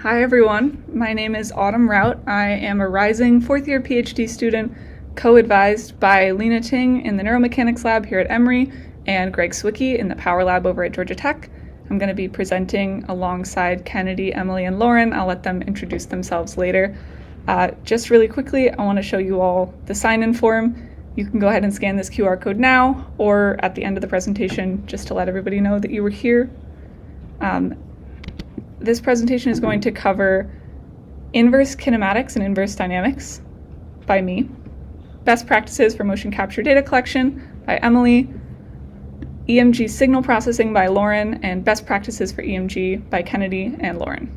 Hi everyone, my name is Autumn Routt. I am a rising fourth year PhD student co-advised by Lena Ting in the Neuromechanics lab here at Emory and Greg Swicki in the Power lab over at Georgia Tech. I'm going to be presenting alongside Kennedy, Emily, and Lauren. I'll let them introduce themselves later. Just really quickly, I want to show you all the sign-in form. You can go ahead and scan this QR code now or at the end of the presentation just to let everybody know that you were here. This presentation is going to cover inverse kinematics and inverse dynamics by me, best practices for motion capture data collection by Emily, EMG signal processing by Lauren, and best practices for EMG by Kennedy and Lauren.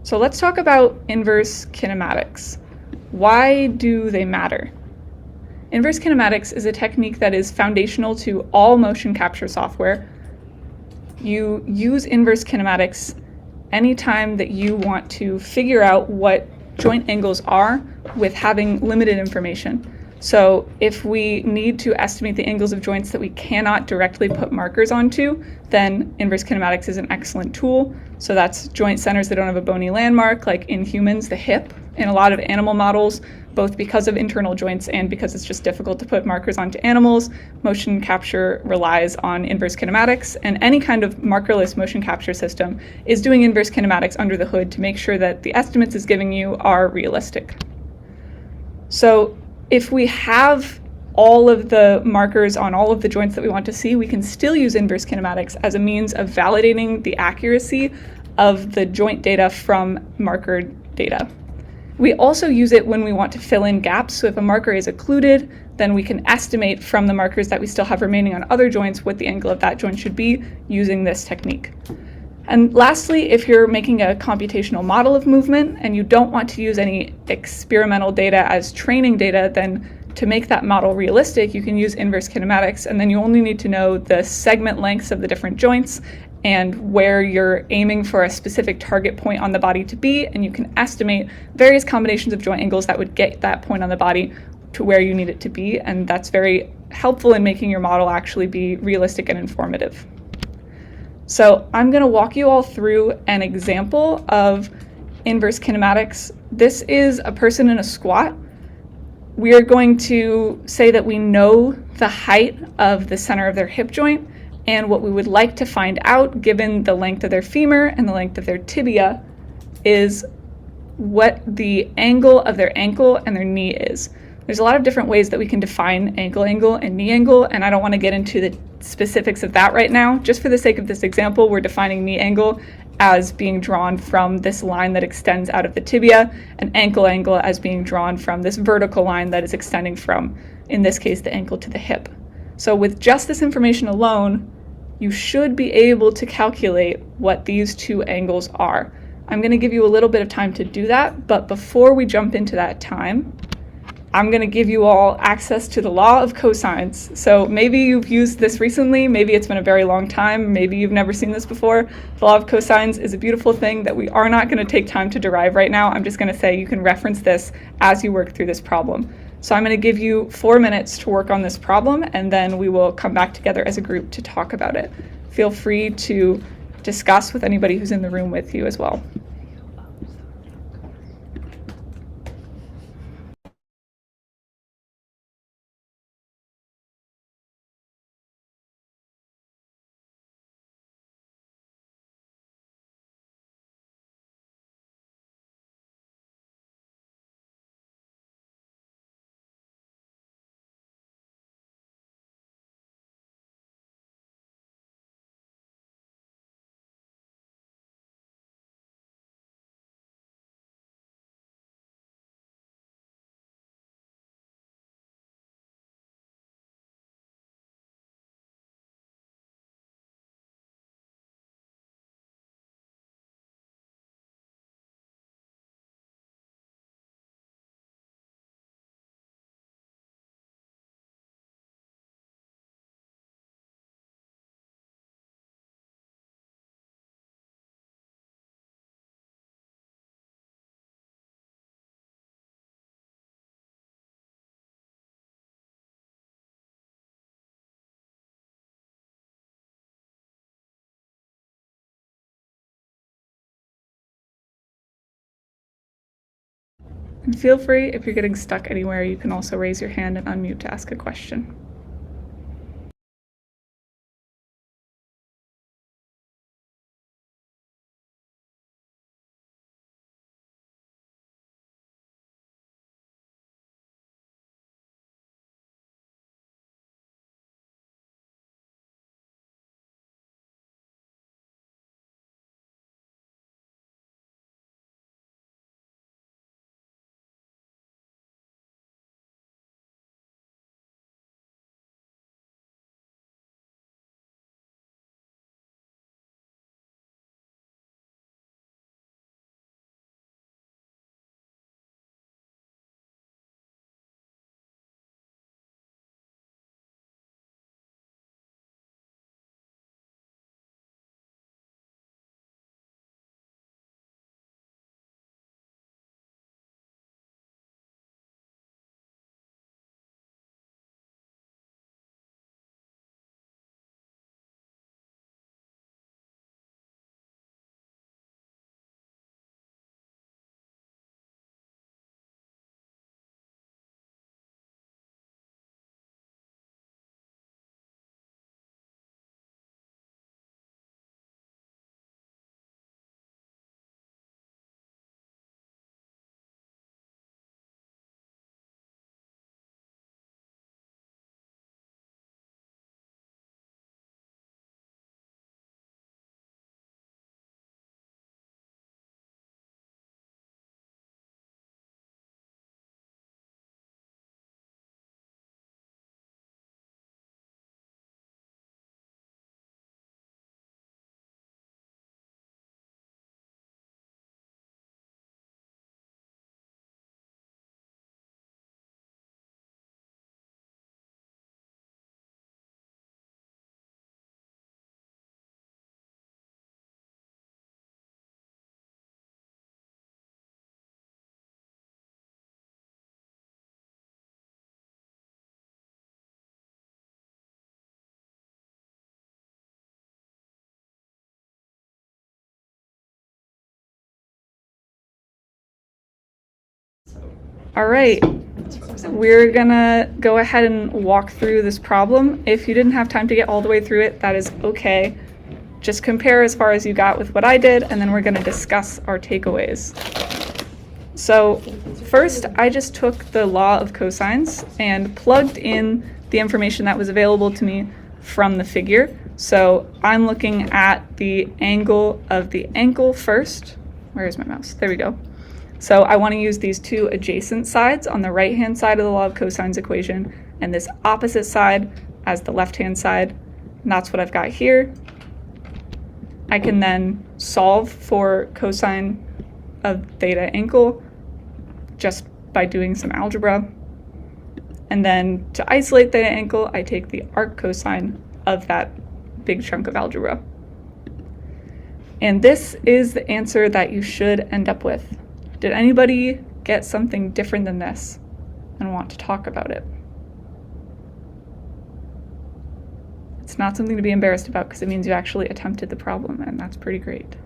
So let's talk about inverse kinematics. Why do they matter? Inverse kinematics is a technique that is foundational to all motion capture software. You use inverse kinematics anytime that you want to figure out what joint angles are with having limited information. So if we need to estimate the angles of joints that we cannot directly put markers onto, then inverse kinematics is an excellent tool. So that's joint centers that don't have a bony landmark, like in humans, the hip. In a lot of animal models, both because of internal joints and because it's just difficult to put markers onto animals, motion capture relies on inverse kinematics, and any kind of markerless motion capture system is doing inverse kinematics under the hood to make sure that the estimates it's giving you are realistic. So if we have all of the markers on all of the joints that we want to see, we can still use inverse kinematics as a means of validating the accuracy of the joint data from markered data. We also use it when we want to fill in gaps. So if a marker is occluded, then we can estimate from the markers that we still have remaining on other joints what the angle of that joint should be using this technique. And lastly, if you're making a computational model of movement and you don't want to use any experimental data as training data, then to make that model realistic, you can use inverse kinematics, and then you only need to know the segment lengths of the different joints and where you're aiming for a specific target point on the body to be, and you can estimate various combinations of joint angles that would get that point on the body to where you need it to be, and that's very helpful in making your model actually be realistic and informative. So I'm going to walk you all through an example of inverse kinematics. This is a person in a squat. We are going to say that we know the height of the center of their hip joint, and what we would like to find out, given the length of their femur and the length of their tibia, is what the angle of their ankle and their knee is. There's a lot of different ways that we can define ankle angle and knee angle, and I don't want to get into the specifics of that right now. Just for the sake of this example, we're defining knee angle as being drawn from this line that extends out of the tibia, and ankle angle as being drawn from this vertical line that is extending from, in this case, the ankle to the hip. So with just this information alone, you should be able to calculate what these two angles are. I'm going to give you a little bit of time to do that, but before we jump into that time, I'm going to give you all access to the law of cosines. So maybe you've used this recently, maybe it's been a very long time, maybe you've never seen this before. The law of cosines is a beautiful thing that we are not going to take time to derive right now. I'm just going to say you can reference this as you work through this problem. So I'm going to give you 4 minutes to work on this problem, and then we will come back together as a group to talk about it. Feel free to discuss with anybody who's in the room with you as well. And feel free, if you're getting stuck anywhere, you can also raise your hand and unmute to ask a question. All right, we're gonna go ahead and walk through this problem. If you didn't have time to get all the way through it, that is okay. Just compare as far as you got with what I did, and then we're gonna discuss our takeaways. So first, I just took the law of cosines and plugged in the information that was available to me from the figure. So I'm looking at the angle of the ankle first. Where is my mouse? There we go. So I want to use these two adjacent sides on the right-hand side of the law of cosines equation and this opposite side as the left-hand side. And that's what I've got here. I can then solve for cosine of theta ankle just by doing some algebra. And then to isolate theta ankle, I take the arc cosine of that big chunk of algebra. And this is the answer that you should end up with. Did anybody get something different than this and want to talk about it? It's not something to be embarrassed about because it means you actually attempted the problem, and that's pretty great.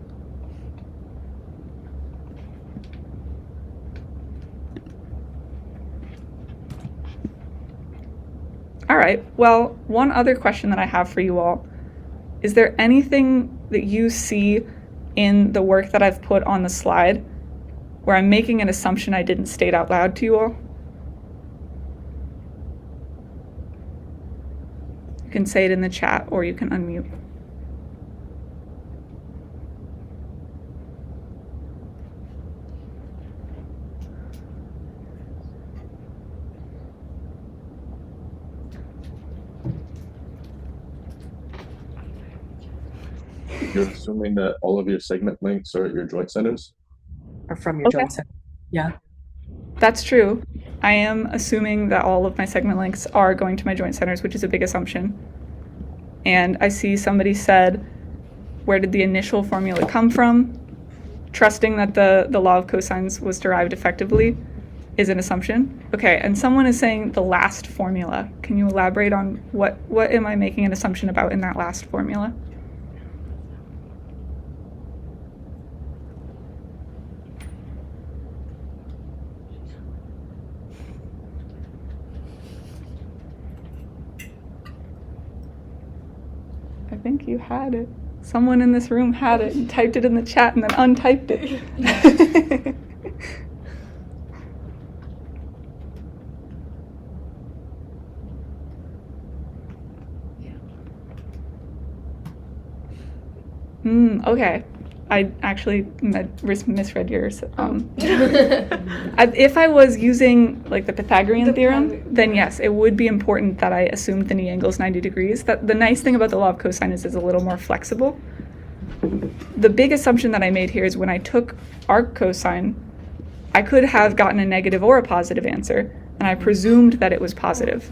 All right, well, one other question that I have for you all. Is there anything that you see in the work that I've put on the slide where I'm making an assumption I didn't state out loud to you all? You can say it in the chat or you can unmute. You're assuming that all of your segment links are at your joint centers? Or from your joint center. Yeah. That's true. I am assuming that all of my segment links are going to my joint centers, which is a big assumption. And I see somebody said, where did the initial formula come from? Trusting that the law of cosines was derived effectively is an assumption. Okay, and someone is saying the last formula. Can you elaborate on what am I making an assumption about in that last formula? I think you had it. Someone in this room had it and typed it in the chat and then untyped it. Okay. I actually misread yours. If I was using like the Pythagorean theorem, then yes, it would be important that I assumed the knee angle is 90 degrees. The nice thing about the law of cosine is it's a little more flexible. The big assumption that I made here is when I took arc cosine, I could have gotten a negative or a positive answer, and I presumed that it was positive.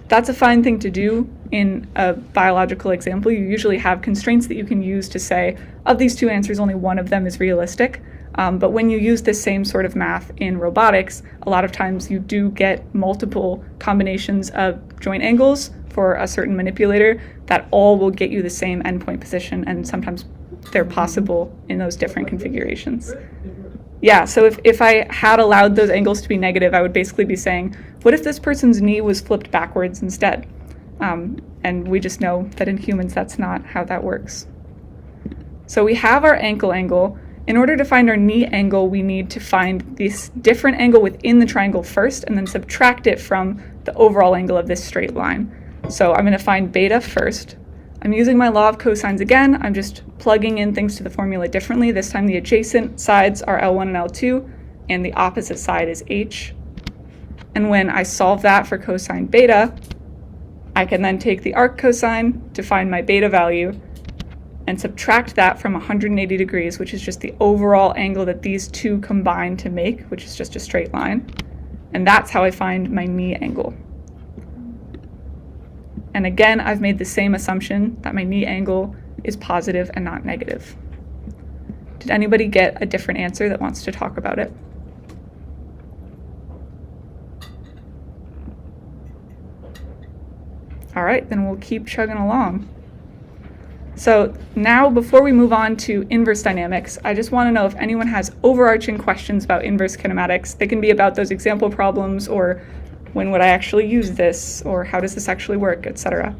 That's a fine thing to do in a biological example. You usually have constraints that you can use to say, of these two answers, only one of them is realistic. But when you use this same sort of math in robotics, a lot of times you do get multiple combinations of joint angles for a certain manipulator that all will get you the same endpoint position, and sometimes they're possible in those different configurations. Yeah, so if I had allowed those angles to be negative, I would basically be saying, what if this person's knee was flipped backwards instead? And we just know that in humans, that's not how that works. So we have our ankle angle. In order to find our knee angle, we need to find this different angle within the triangle first and then subtract it from the overall angle of this straight line. So I'm going to find beta first. I'm using my law of cosines again. I'm just plugging in things to the formula differently. This time the adjacent sides are L1 and L2, and the opposite side is H. And when I solve that for cosine beta, I can then take the arc cosine to find my beta value and subtract that from 180 degrees, which is just the overall angle that these two combine to make, which is just a straight line. And that's how I find my knee angle. And again, I've made the same assumption that my knee angle is positive and not negative. Did anybody get a different answer that wants to talk about it? All right, then we'll keep chugging along. So now, before we move on to inverse dynamics, I just want to know if anyone has overarching questions about inverse kinematics. They can be about those example problems, or when would I actually use this, or how does this actually work, etc.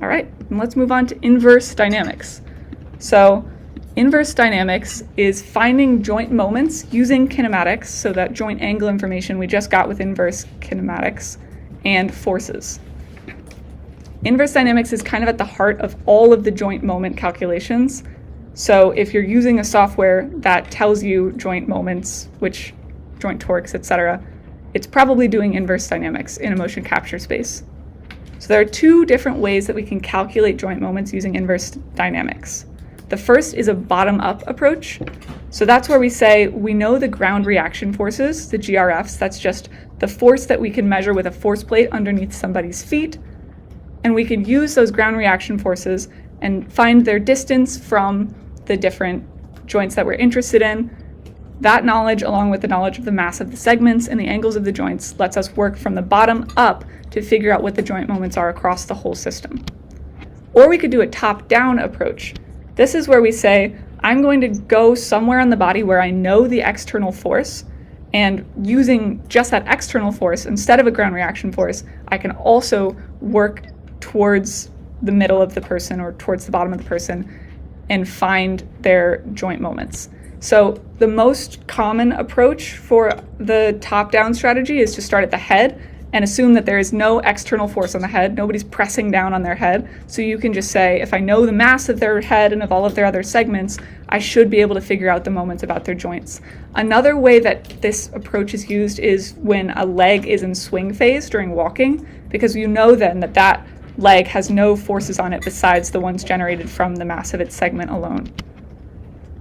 All right, and let's move on to inverse dynamics. So inverse dynamics is finding joint moments using kinematics, so that joint angle information we just got with inverse kinematics, and forces. Inverse dynamics is kind of at the heart of all of the joint moment calculations. So if you're using a software that tells you joint moments, which joint torques, etc., it's probably doing inverse dynamics in a motion capture space. So there are two different ways that we can calculate joint moments using inverse dynamics. The first is a bottom-up approach. So that's where we say we know the ground reaction forces, the GRFs. That's just the force that we can measure with a force plate underneath somebody's feet. And we can use those ground reaction forces and find their distance from the different joints that we're interested in. That knowledge, along with the knowledge of the mass of the segments and the angles of the joints, lets us work from the bottom up to figure out what the joint moments are across the whole system. Or we could do a top-down approach. This is where we say, I'm going to go somewhere on the body where I know the external force, and using just that external force instead of a ground reaction force, I can also work towards the middle of the person or towards the bottom of the person and find their joint moments. So the most common approach for the top-down strategy is to start at the head and assume that there is no external force on the head. Nobody's pressing down on their head. So you can just say, if I know the mass of their head and of all of their other segments, I should be able to figure out the moments about their joints. Another way that this approach is used is when a leg is in swing phase during walking, because you know then that that leg has no forces on it besides the ones generated from the mass of its segment alone.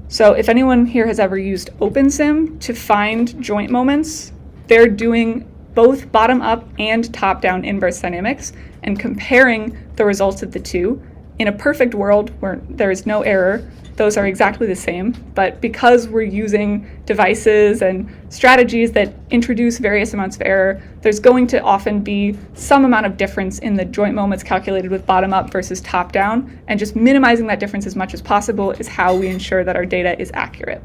So if anyone here has ever used OpenSim to find joint moments, they're doing both bottom-up and top-down inverse dynamics and comparing the results of the two. In a perfect world where there is no error, those are exactly the same, but because we're using devices and strategies that introduce various amounts of error, there's going to often be some amount of difference in the joint moments calculated with bottom-up versus top-down, and just minimizing that difference as much as possible is how we ensure that our data is accurate.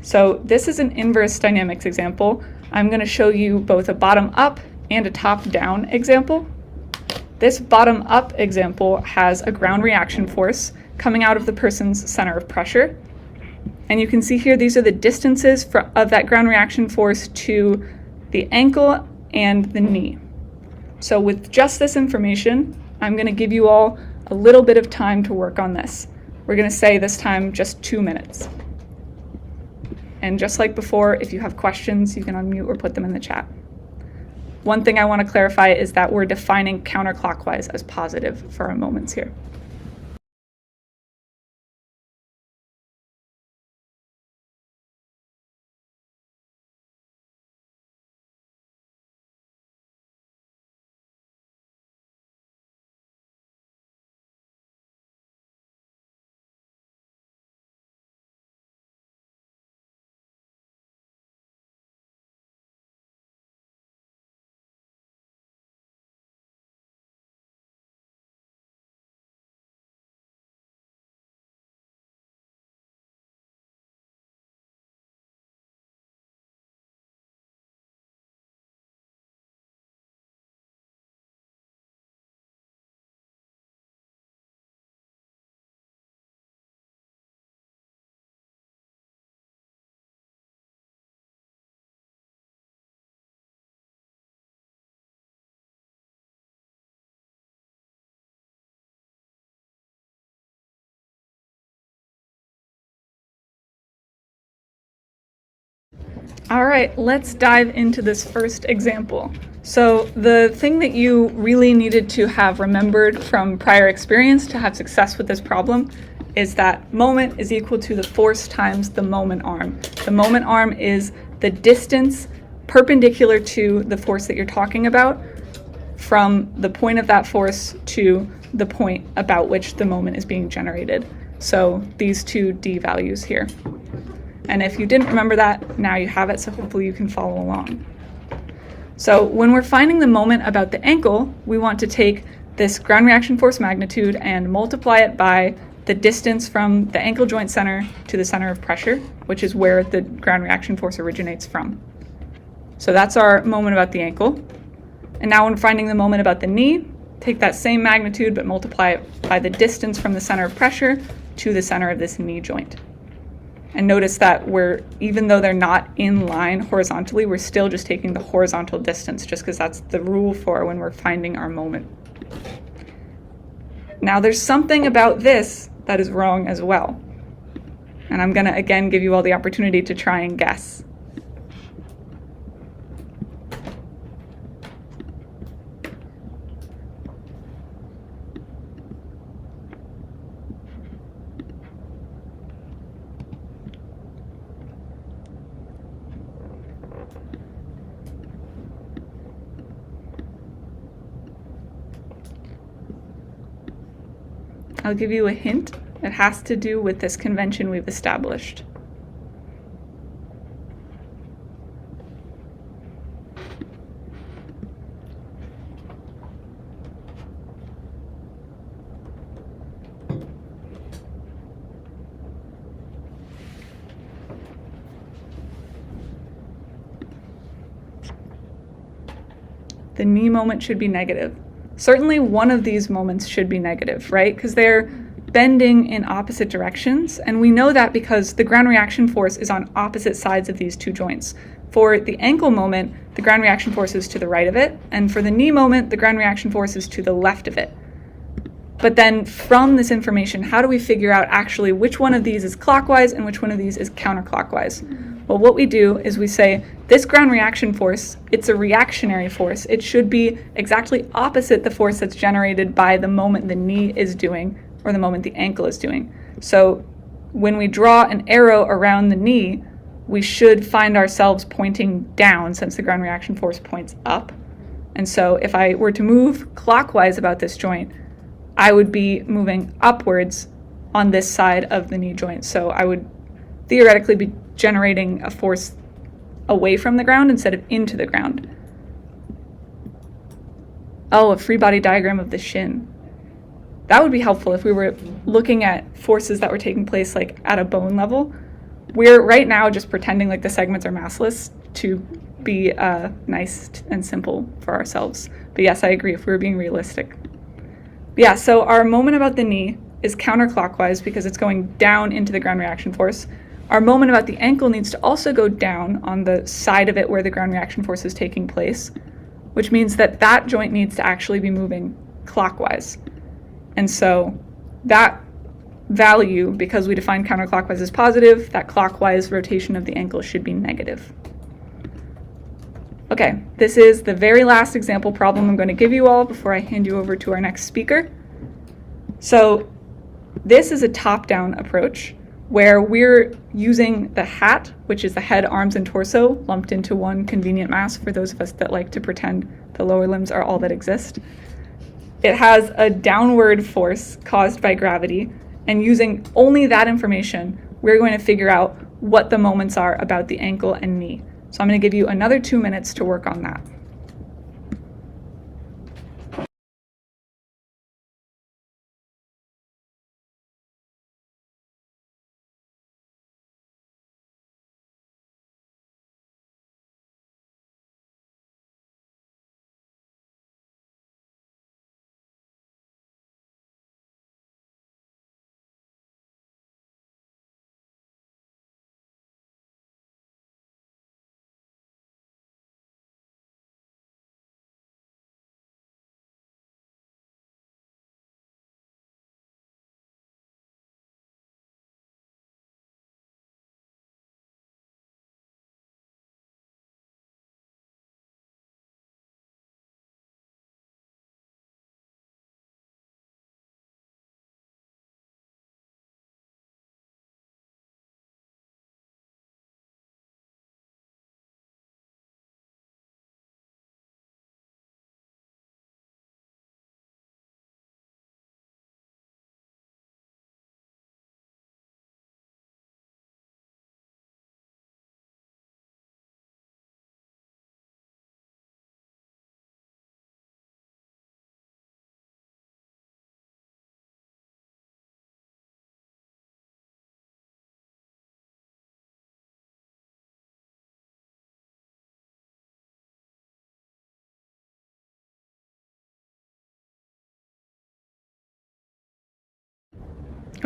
So this is an inverse dynamics example. I'm going to show you both a bottom-up and a top-down example. This bottom-up example has a ground reaction force coming out of the person's center of pressure. And you can see here these are the distances of that ground reaction force to the ankle and the knee. So with just this information, I'm going to give you all a little bit of time to work on this. We're going to say this time just 2 minutes. And just like before, if you have questions, you can unmute or put them in the chat. One thing I want to clarify is that we're defining counterclockwise as positive for our moments here. All right, let's dive into this first example. So the thing that you really needed to have remembered from prior experience to have success with this problem is that moment is equal to the force times the moment arm. The moment arm is the distance perpendicular to the force that you're talking about from the point of that force to the point about which the moment is being generated. So these two d values here. And if you didn't remember that, now you have it, so hopefully you can follow along. So when we're finding the moment about the ankle, we want to take this ground reaction force magnitude and multiply it by the distance from the ankle joint center to the center of pressure, which is where the ground reaction force originates from. So that's our moment about the ankle. And now when finding the moment about the knee, take that same magnitude but multiply it by the distance from the center of pressure to the center of this knee joint. And notice that even though they're not in line horizontally, we're still just taking the horizontal distance just because that's the rule for when we're finding our moment. Now there's something about this that is wrong as well. And I'm going to again give you all the opportunity to try and guess. I'll give you a hint. It has to do with this convention we've established. The knee moment should be negative. Certainly one of these moments should be negative, right? Because they're bending in opposite directions. And we know that because the ground reaction force is on opposite sides of these two joints. For the ankle moment, the ground reaction force is to the right of it. And for the knee moment, the ground reaction force is to the left of it. But then from this information, how do we figure out actually which one of these is clockwise and which one of these is counterclockwise? Well, what we do is we say, this ground reaction force, it's a reactionary force. It should be exactly opposite the force that's generated by the moment the knee is doing or the moment the ankle is doing. So when we draw an arrow around the knee, we should find ourselves pointing down since the ground reaction force points up. And so if I were to move clockwise about this joint, I would be moving upwards on this side of the knee joint. So I would theoretically be generating a force away from the ground instead of into the ground. Oh, a free body diagram of the shin. That would be helpful if we were looking at forces that were taking place like at a bone level. We're right now just pretending like the segments are massless to be nice and simple for ourselves. But yes, I agree if we were being realistic. Yeah, so our moment about the knee is counterclockwise because it's going down into the ground reaction force. Our moment about the ankle needs to also go down on the side of it where the ground reaction force is taking place, which means that that joint needs to actually be moving clockwise. And so that value, because we define counterclockwise as positive, that clockwise rotation of the ankle should be negative. Okay, this is the very last example problem I'm going to give you all before I hand you over to our next speaker. So this is a top-down approach where we're using the hat, which is the head, arms, and torso, lumped into one convenient mass for those of us that like to pretend the lower limbs are all that exist. It has a downward force caused by gravity, and using only that information, we're going to figure out what the moments are about the ankle and knee. So I'm going to give you another 2 minutes to work on that.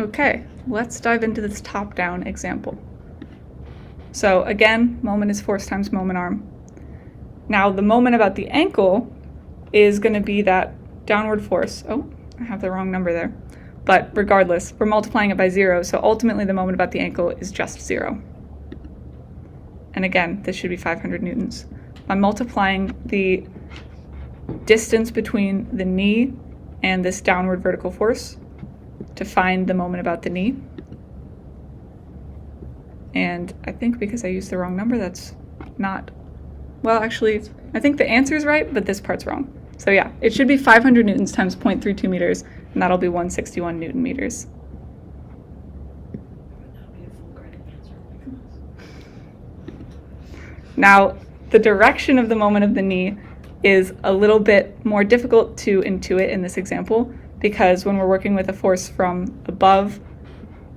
Okay, let's dive into this top-down example. So again, moment is force times moment arm. Now the moment about the ankle is going to be that downward force. Oh, I have the wrong number there. But regardless, we're multiplying it by 0, so ultimately the moment about the ankle is just 0. And again, this should be 500 newtons. I'm multiplying the distance between the knee and this downward vertical force to find the moment about the knee. And I think because I used the wrong number, that's not, well, actually, I think the answer is right, but this part's wrong. So yeah, it should be 500 newtons times 0.32 meters, and that'll be 161 newton meters. Now, the direction of the moment of the knee is a little bit more difficult to intuit in this example, because when we're working with a force from above,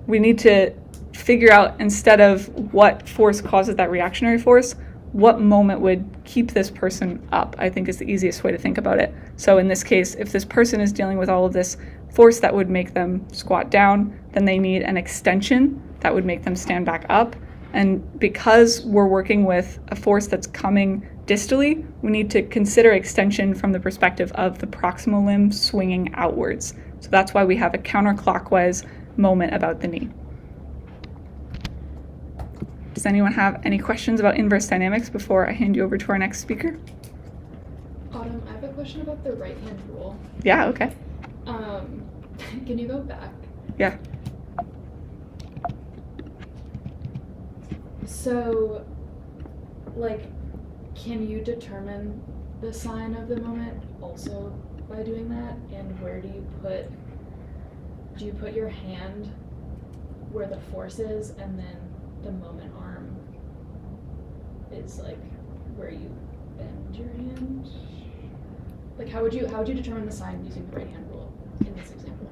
we need to figure out, instead of what force causes that reactionary force, what moment would keep this person up, I think is the easiest way to think about it. So in this case, if this person is dealing with all of this force that would make them squat down, then they need an extension that would make them stand back up. And because we're working with a force that's coming distally, we need to consider extension from the perspective of the proximal limb swinging outwards. So that's why we have a counterclockwise moment about the knee. Does anyone have any questions about inverse dynamics before I hand you over to our next speaker? Autumn, I have a question about the right-hand rule. Yeah, okay. Can you go back? Yeah. So, like, can you determine the sign of the moment also by doing that? And where do you put your hand where the force is, and then the moment arm is like where you bend your hand? Like, how would you determine the sign using the right hand rule in this example?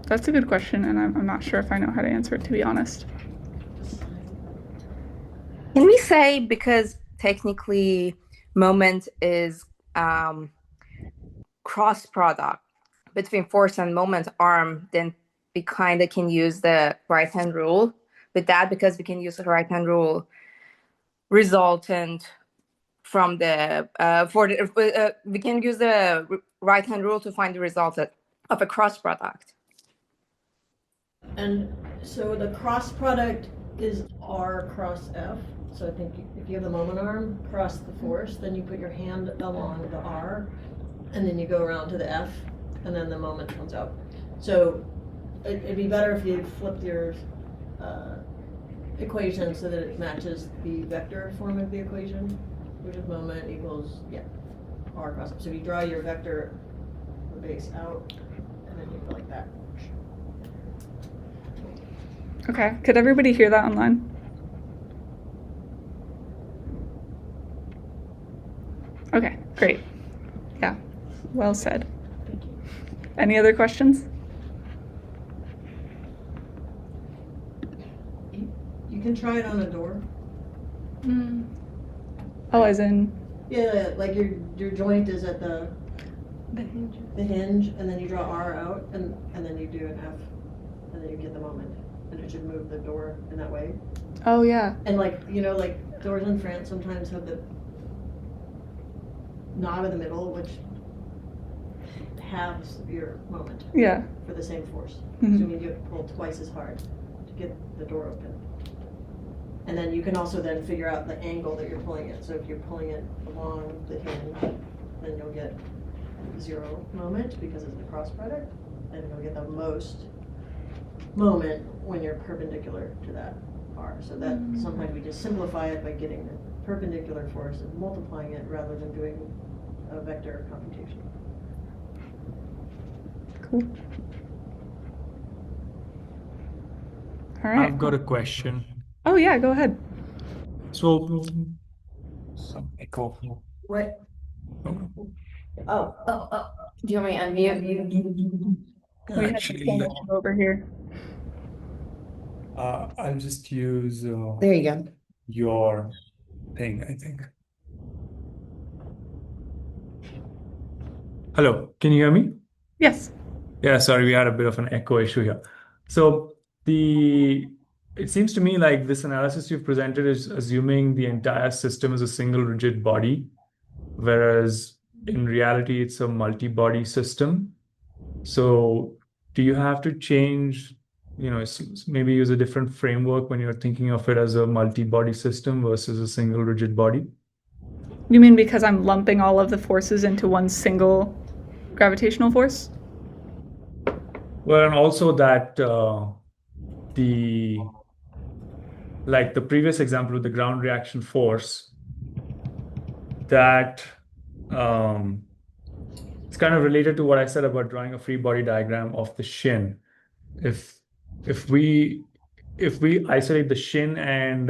That's a good question, and I'm not sure if I know how to answer it, to be honest. Can we say, because technically moment is cross product between force and moment arm, then we kind of can use the right hand rule with that, because we can use the right hand rule resultant from the we can use the right hand rule to find the result of a cross product. And so the cross product is R cross F. So I think if you have the moment arm cross the force, then you put your hand along the R, and then you go around to the F, and then the moment comes out. So it'd be better if you flipped your equation so that it matches the vector form of the equation, which is moment equals, R cross F. So you draw your vector base out, and then you go like that. Okay, could everybody hear that online? Okay, great. Yeah, well said. Thank you. Any other questions? You can try it on a door. Oh, as in, Yeah, like your joint is at the hinge, and then you draw R out, and then you do an F, and then you get the moment, and it should move the door in that way. oh yeah, And like doors in France sometimes have the knob in the middle, which halves your moment yeah. for the same force. Mhm. So you need to pull twice as hard to get the door open. And then you can also then figure out the angle that you're pulling it. So if you're pulling it along the hinge, then you'll get 0 moment because it's the cross product, and you'll get the most moment when you're perpendicular to that R. So that sometimes we just simplify it by getting the perpendicular force and multiplying it rather than doing a vector computation. Cool. All right. I've got a question. Oh yeah, go ahead. So, some echo. What? Oh, Do you want me to unmute? We have actually, the no. over here. I'll just use There you go. your thing, I think. Hello, can you hear me? Yes. Yeah, sorry, we had a bit of an echo issue here. So it seems to me like this analysis you've presented is assuming the entire system is a single rigid body, whereas in reality it's a multi-body system. So do you have to change, maybe use a different framework when you're thinking of it as a multi-body system versus a single rigid body? You mean because I'm lumping all of the forces into one single gravitational force? Well, and also that the previous example with the ground reaction force, that it's kind of related to what I said about drawing a free body diagram of the shin. If we isolate the shin and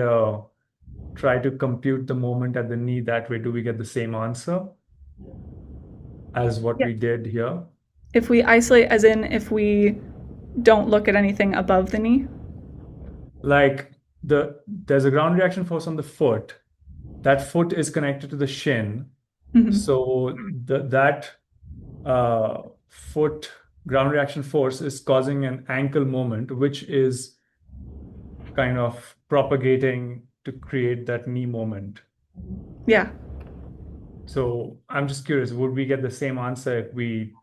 try to compute the moment at the knee that way, do we get the same answer as what we did here? If we isolate, as in if we don't look at anything above the knee? Like there's a ground reaction force on the foot. That foot is connected to the shin. Mhm. So that foot ground reaction force is causing an ankle moment, which is kind of propagating to create that knee moment. Yeah. So I'm just curious, would we get the same answer if we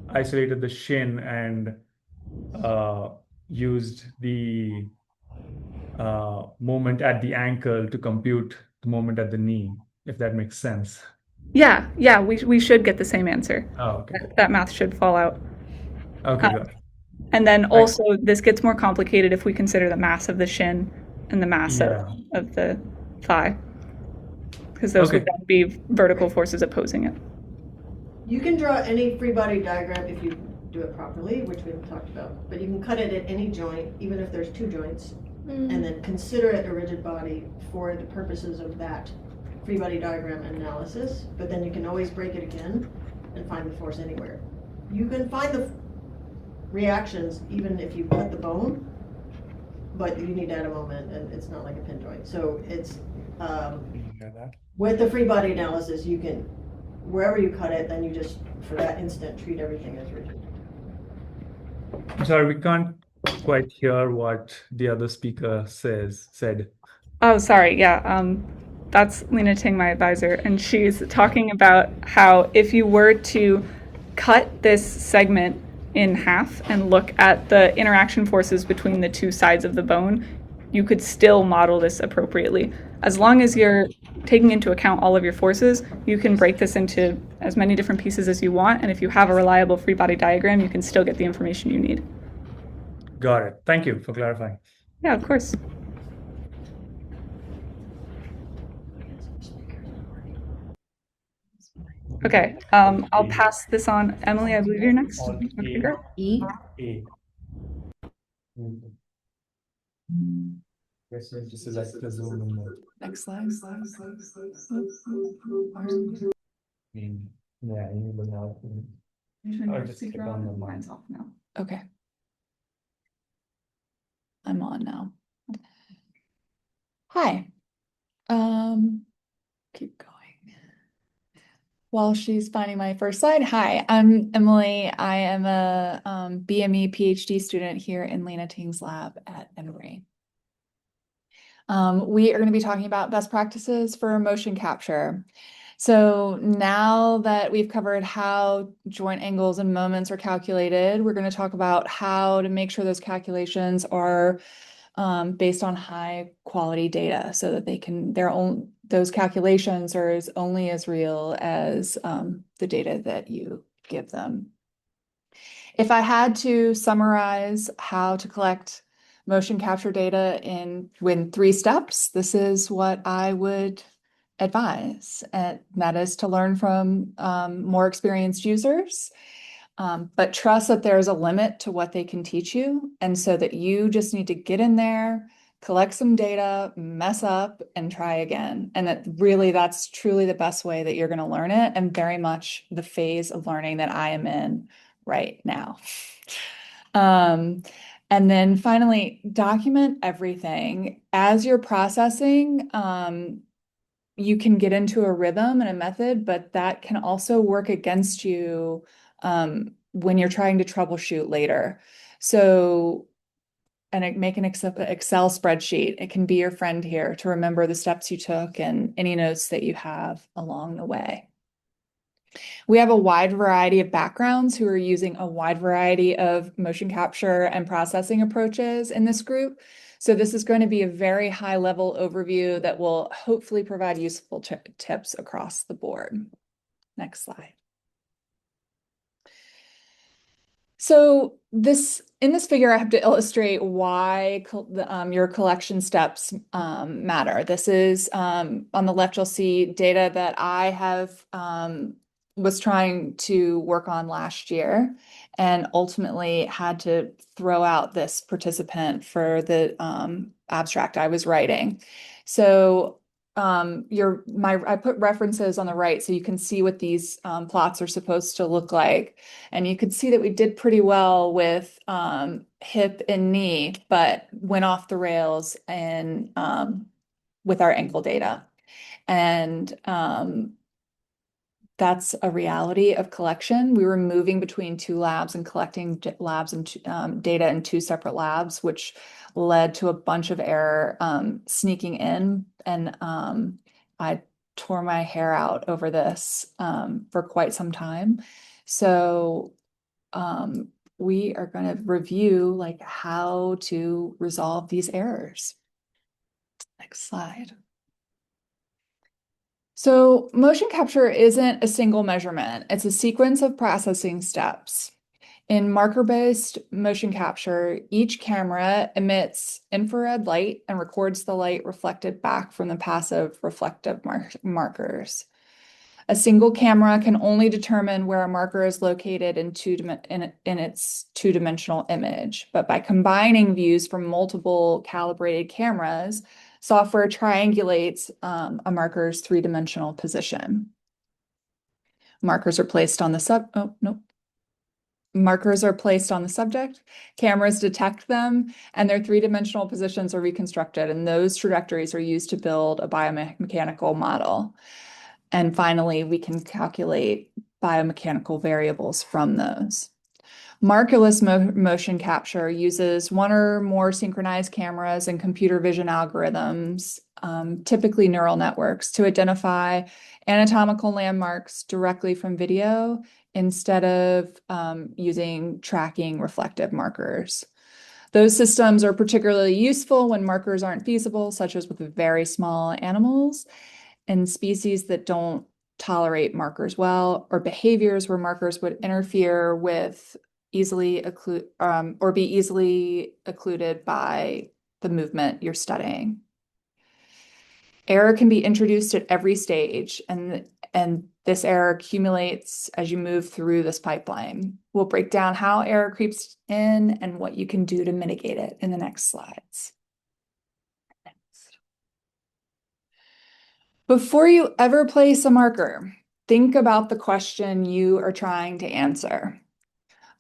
isolated the shin and used the moment at the ankle to compute the moment at the knee, if that makes sense? Yeah, we should get the same answer. Oh, okay. That math should fall out. Okay, good. And then also, this gets more complicated if we consider the mass of the shin and the mass of the thigh, because those would then be vertical forces opposing it. You can draw any free body diagram if you do it properly, which we haven't talked about, but you can cut it at any joint, even if there's 2 joints, and then consider it a rigid body for the purposes of that free body diagram analysis, but then you can always break it again and find the force anywhere. You can find the reactions even if you cut the bone, but you need to add a moment, and it's not like a pin joint. So Hear that? With the free body analysis, you can, wherever you cut it, then you just, for that instant, treat everything as rigid. I'm sorry, we can't quite hear what the other speaker said. Oh, sorry. Yeah. That's Lena Ting, my advisor, and she's talking about how if you were to cut this segment in half and look at the interaction forces between the two sides of the bone, you could still model this appropriately. As long as you're taking into account all of your forces, you can break this into as many different pieces as you want, and if you have a reliable free body diagram, you can still get the information you need. Got it. Thank you for clarifying. Yeah, of course. Okay, I'll pass this on. Emily, I believe you're next. On Okay, A. girl. E. A. Yes, so just select the zoom in mode. Next slide. Yeah, you will now. Or just click on the mic. Okay. I'm on now. Hi. Keep going. While she's finding my first slide, hi, I'm Emily. I am a BME PhD student here in Lena Ting's lab at Emory. We are going to be talking about best practices for motion capture. So now that we've covered how joint angles and moments are calculated, we're going to talk about how to make sure those calculations are based on high quality data so that those calculations are only as real as the data that you give them. If I had to summarize how to collect motion capture data in 3 steps, this is what I would advise, and that is to learn from more experienced users, but trust that there's a limit to what they can teach you, and so that you just need to get in there, collect some data, mess up, and try again. And that's truly the best way that you're going to learn it, and very much the phase of learning that I am in right now. And then finally, document everything. As you're processing, you can get into a rhythm and a method, but that can also work against you when you're trying to troubleshoot later. So, make an Excel spreadsheet. It can be your friend here to remember the steps you took and any notes that you have along the way. We have a wide variety of backgrounds who are using a wide variety of motion capture and processing approaches in this group. So this is going to be a very high level overview that will hopefully provide useful tips across the board. Next slide. So in this figure, I have to illustrate why your collection steps matter. This is on the left, you'll see data that I have was trying to work on last year, and ultimately had to throw out this participant for the abstract I was writing. So I put references on the right so you can see what these plots are supposed to look like. And you could see that we did pretty well with hip and knee, but went off the rails and with our ankle data. And that's a reality of collection. We were moving between 2 labs and collecting labs and data in 2 separate labs, which led to a bunch of error sneaking in. And I tore my hair out over this for quite some time. So we are going to review how to resolve these errors. Next slide. So motion capture isn't a single measurement. It's a sequence of processing steps. In marker-based motion capture, each camera emits infrared light and records the light reflected back from the passive reflective markers. A single camera can only determine where a marker is located in its 2-dimensional image. But by combining views from multiple calibrated cameras, software triangulates a marker's 3-dimensional position. Markers are placed on the Markers are placed on the subject, cameras detect them, and their three-dimensional positions are reconstructed, and those trajectories are used to build a biomechanical model. And finally, we can calculate biomechanical variables from those. Markerless motion capture uses one or more synchronized cameras and computer vision algorithms, typically neural networks, to identify anatomical landmarks directly from video instead of using tracking reflective markers. Those systems are particularly useful when markers aren't feasible, such as with very small animals and species that don't tolerate markers well, or behaviors where markers would interfere with easily or be easily occluded by the movement you're studying. Error can be introduced at every stage, and this error accumulates as you move through this pipeline. We'll break down how error creeps in and what you can do to mitigate it in the next slides. Before you ever place a marker, think about the question you are trying to answer.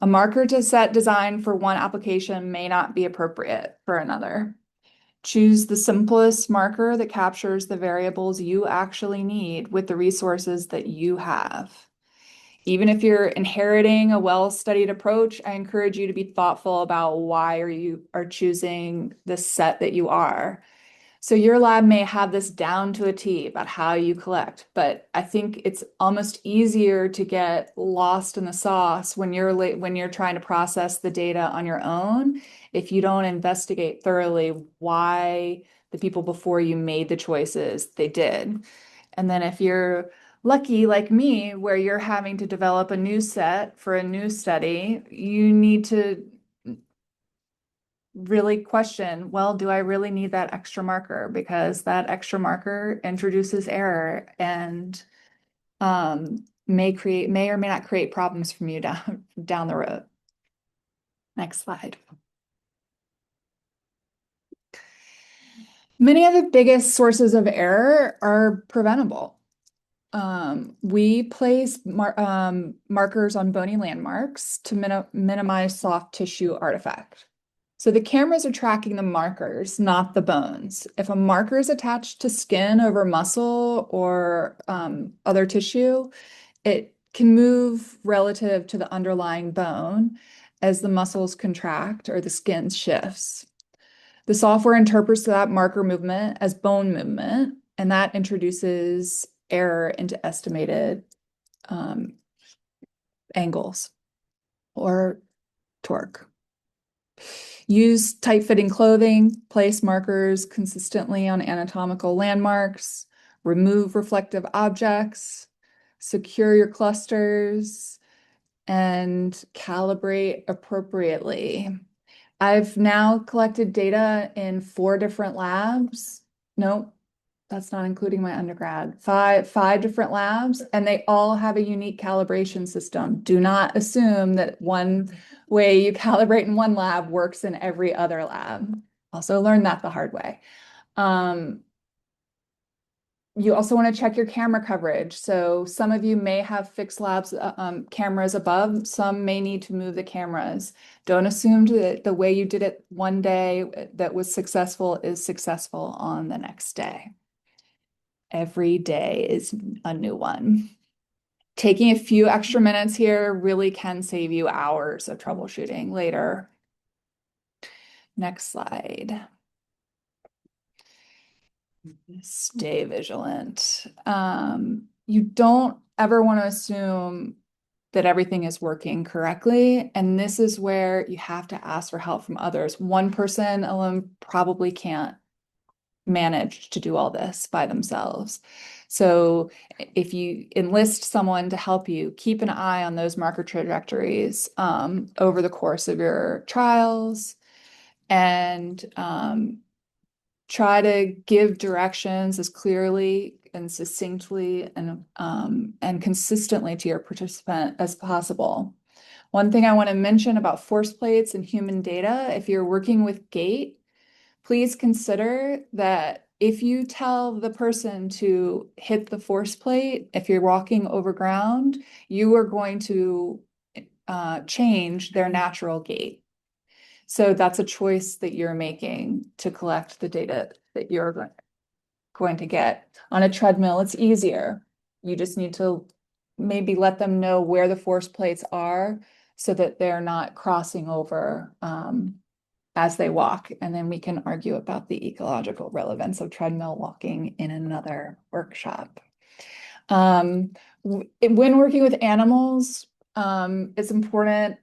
A marker to set design for one application may not be appropriate for another. Choose the simplest marker that captures the variables you actually need with the resources that you have. Even if you're inheriting a well-studied approach, I encourage you to be thoughtful about why you are choosing the set that you are. So your lab may have this down to a T about how you collect, but I think it's almost easier to get lost in the sauce when you're trying to process the data on your own if you don't investigate thoroughly why the people before you made the choices they did. And then if you're lucky like me, where you're having to develop a new set for a new study, you need to really question, well, do I really need that extra marker? Because that extra marker introduces error and may or may not create problems from you down the road. Next slide. Many of the biggest sources of error are preventable. We place markers on bony landmarks to minimize soft tissue artifact. So the cameras are tracking the markers, not the bones. If a marker is attached to skin over muscle or other tissue, it can move relative to the underlying bone as the muscles contract or the skin shifts. The software interprets that marker movement as bone movement, and that introduces error into estimated angles or torque. Use tight-fitting clothing, place markers consistently on anatomical landmarks, remove reflective objects, secure your clusters, and calibrate appropriately. I've now collected data in 4 different labs. Nope, that's not including my undergrad. Five different labs, and they all have a unique calibration system. Do not assume that one way you calibrate in one lab works in every other lab. Also learned that the hard way. You also want to check your camera coverage. So some of you may have fixed labs cameras above. Some may need to move the cameras. Don't assume that the way you did it one day that was successful is successful on the next day. Every day is a new one. Taking a few extra minutes here really can save you hours of troubleshooting later. Next slide. Stay vigilant. You don't ever want to assume that everything is working correctly, and this is where you have to ask for help from others. One person alone probably can't manage to do all this by themselves. So if you enlist someone to help you, keep an eye on those marker trajectories over the course of your trials, and try to give directions as clearly and succinctly and consistently to your participant as possible. One thing I want to mention about force plates and human data, if you're working with gait, please consider that if you tell the person to hit the force plate, if you're walking over ground, you are going to change their natural gait. So that's a choice that you're making to collect the data that you're going to get. On a treadmill, it's easier. You just need to maybe let them know where the force plates are so that they're not crossing over as they walk. And then we can argue about the ecological relevance of treadmill walking in another workshop. When working with animals, it's important,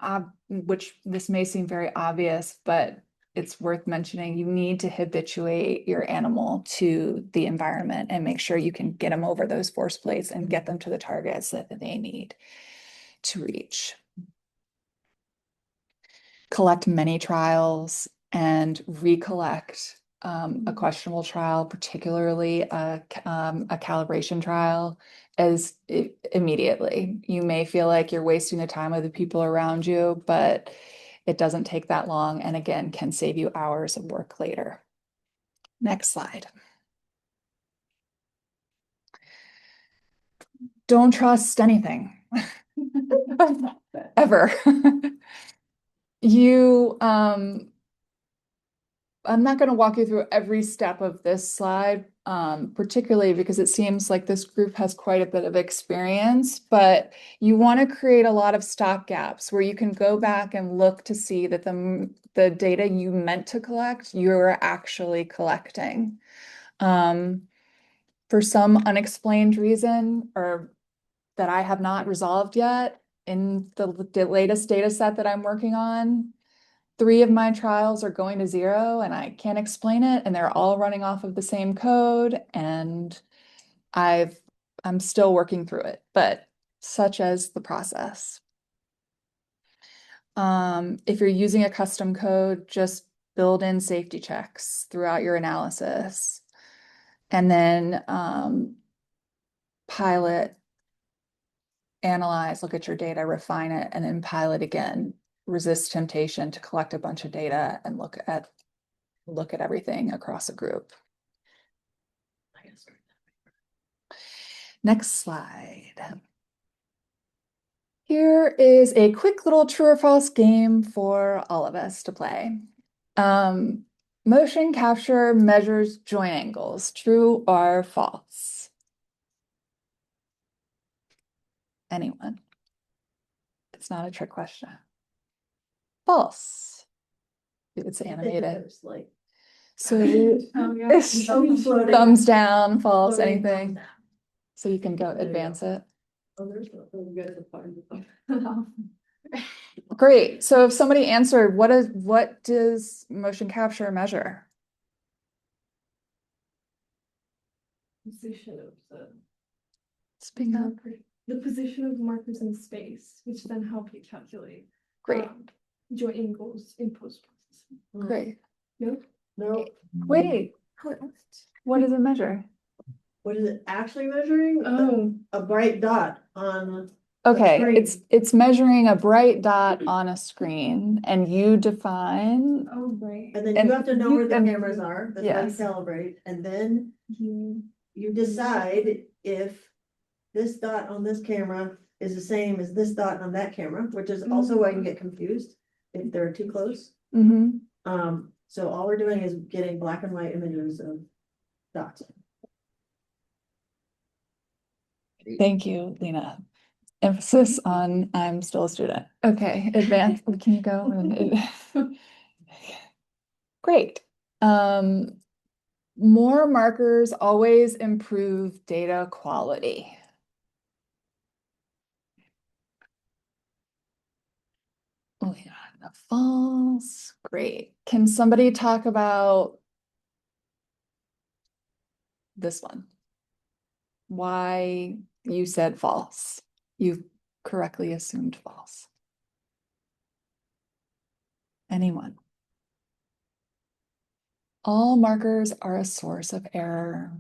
which this may seem very obvious, but it's worth mentioning, you need to habituate your animal to the environment and make sure you can get them over those force plates and get them to the targets that they need to reach. Collect many trials and recollect a questionable trial, particularly a calibration trial, as immediately. You may feel like you're wasting the time of the people around you, but it doesn't take that long, and again, can save you hours of work later. Next slide. Don't trust anything. Ever. I'm not going to walk you through every step of this slide, particularly because it seems like this group has quite a bit of experience, but you want to create a lot of stop gaps where you can go back and look to see that the data you meant to collect, you're actually collecting. For some unexplained reason, or that I have not resolved yet, in the latest data set that I'm working on, 3 of my trials are going to 0 and I can't explain it, and they're all running off of the same code, and I'm still working through it, but such as the process. If you're using a custom code, just build in safety checks throughout your analysis, and then pilot, analyze, look at your data, refine it, and then pilot again. Resist temptation to collect a bunch of data and look at everything across a group. Next slide. Here is a quick little true or false game for all of us to play. Motion capture measures joint angles, true or false? Anyone? It's not a trick question. False. It's animated. So thumbs down, false, anything. So you can go advance it. Great. So if somebody answered, what does motion capture measure? Position of Speak up. the position of markers in space, which then help you calculate Great. joint angles in post processing. Great. No, Wait, what does it measure? what is it actually measuring? Oh, A bright dot on, Okay, screen. it's measuring a bright dot on a screen, and you define. oh, right. and then And you have to know you where the can- cameras are, that's how you Yes. calibrate, and then You you decide if this dot on this camera is the same as this dot on that camera, which is also why you can get confused if they're too close. Mhm. So all we're doing is getting black and white images of dots. Thank you, Lena. Emphasis on I'm still a student. Okay, advanced, can you go? Great. More markers always improve data quality. Oh yeah, the false. Great. Can somebody talk about this one? Why you said false? You correctly assumed false. Anyone? All markers are a source of error.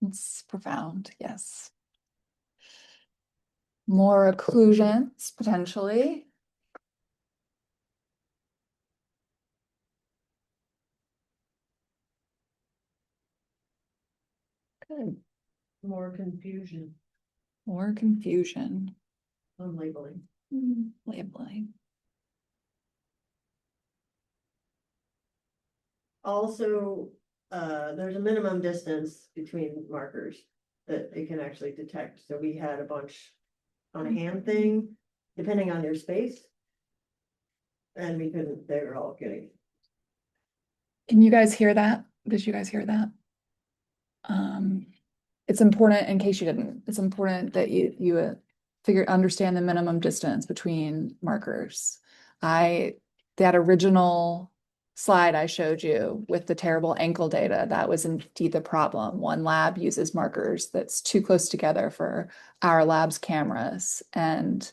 It's profound, yes. More occlusions, potentially. Good. More confusion More confusion. on labeling. Labeling. Also, there's a minimum distance between markers that it can actually detect. So we had a bunch on a hand thing, depending on your space. And we couldn't, they were all getting. Can you guys hear that? Did you guys hear that? It's important, in case you didn't, it's important that you understand the minimum distance between markers. That original slide I showed you with the terrible ankle data, that was indeed the problem. One lab uses markers that's too close together for our lab's cameras, and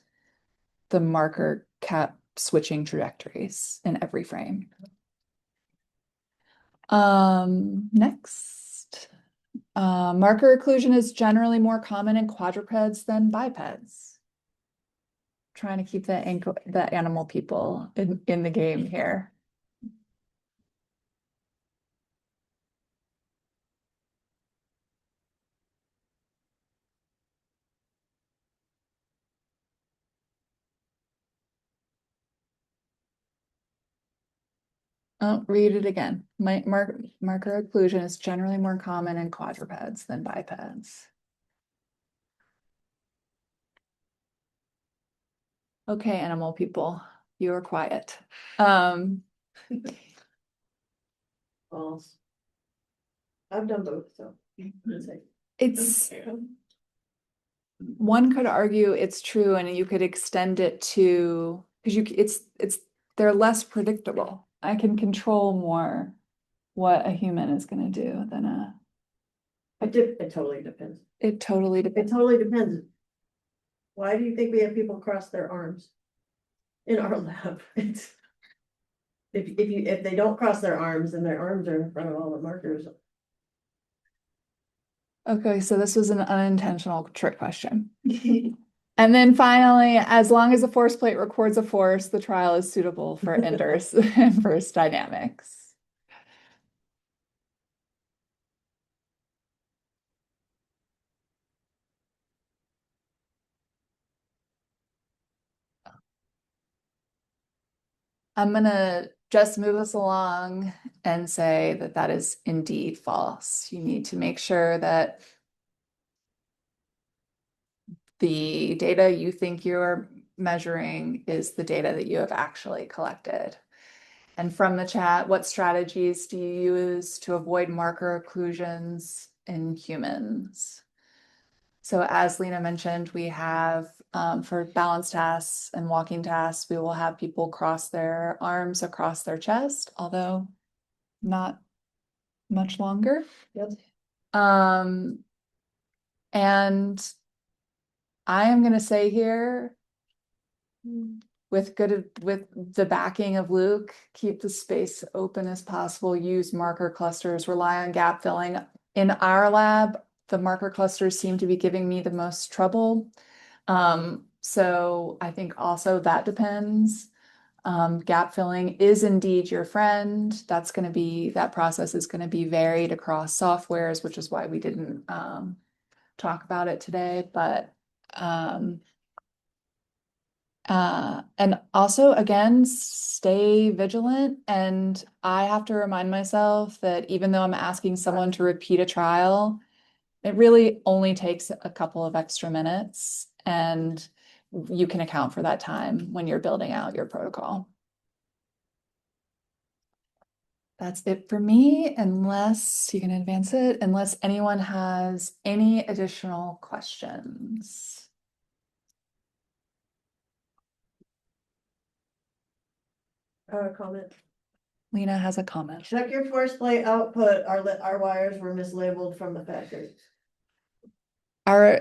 the marker kept switching trajectories in every frame. Next. Marker occlusion is generally more common in quadrupeds than bipeds. Trying to keep the animal people in the game here. I'll read it again. Marker occlusion is generally more common in quadrupeds than bipeds. Okay, animal people, you are quiet. False. I've done both, so. It's one could argue it's true, and you could extend it to, because they're less predictable. I can control more what a human is going to do than It totally depends. it totally It depends. totally depends. Why do you think we have people cross their arms in our lab? It's. If they don't cross their arms and their arms are in front of all the markers. Okay, so this was an unintentional trick question. And then finally, as long as the force plate records a force, the trial is suitable for inverse dynamics. I'm gonna just move us along and say that that is indeed false. You need to make sure that the data you think you're measuring is the data that you have actually collected. And from the chat, what strategies do you use to avoid marker occlusions in humans? So as Lena mentioned, we have for balance tasks and walking tasks, we will have people cross their arms across their chest, although not much longer. Yep. And I am going to say here, with the backing of Luke, keep the space open as possible, use marker clusters, rely on gap filling. In our lab, the marker clusters seem to be giving me the most trouble. So I think also that depends. Gap filling is indeed your friend. That process is going to be varied across softwares, which is why we didn't talk about it today. But and also, again, stay vigilant. And I have to remind myself that even though I'm asking someone to repeat a trial, it really only takes a couple of extra minutes, and you can account for that time when you're building out your protocol. That's it for me, unless you can advance it, unless anyone has any additional questions. Comment. Lena has a comment. Check your force plate output. Our wires were mislabeled from the factory.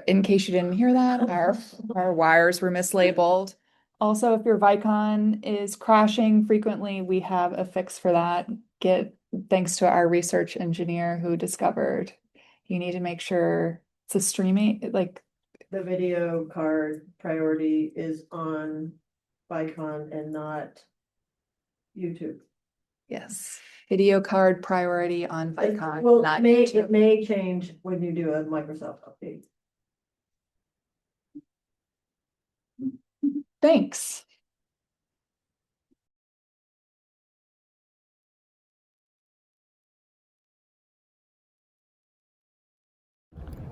In case you didn't hear that, our wires were mislabeled. Also, if your Vicon is crashing frequently, we have a fix for that. Thanks to our research engineer who discovered you need to make sure it's a streaming, like The video card priority is on Vicon and not YouTube. yes, video card priority on Vicon, Well, not it YouTube. may change when you do a Microsoft update. Thanks.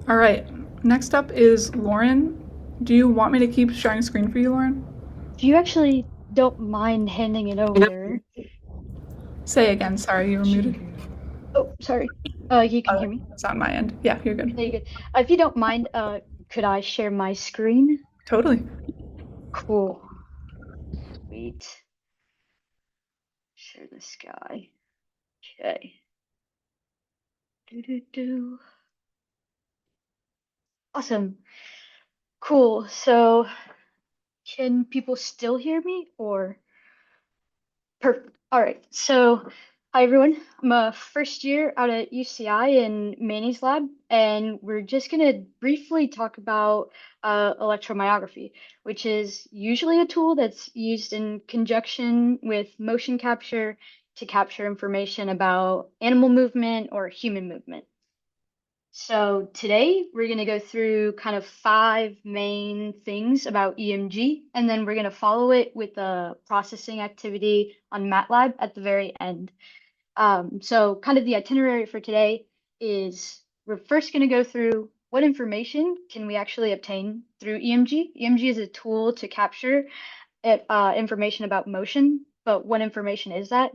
All right, next up is Lauren. Do you want me to keep sharing screen for you, Lauren? If you actually don't mind handing it over. Say again, sorry, you were muted. Oh, sorry. You can hear me. It's on my end. Yeah, you're good. There you go. If you don't mind, could I share my screen? Totally. Cool. Sweet. Share this guy. Okay. Do. Awesome. Cool. So, can people still hear me or? Perfect. All right. So, hi everyone. I'm a first year out at UCI in Manny's lab, and we're just going to briefly talk about electromyography, which is usually a tool that's used in conjunction with motion capture to capture information about animal movement or human movement. So today we're going to go through kind of 5 main things about EMG, and then we're going to follow it with a processing activity on MATLAB at the very end. So kind of the itinerary for today is we're first going to go through what information can we actually obtain through EMG. EMG is a tool to capture information about motion, but what information is that?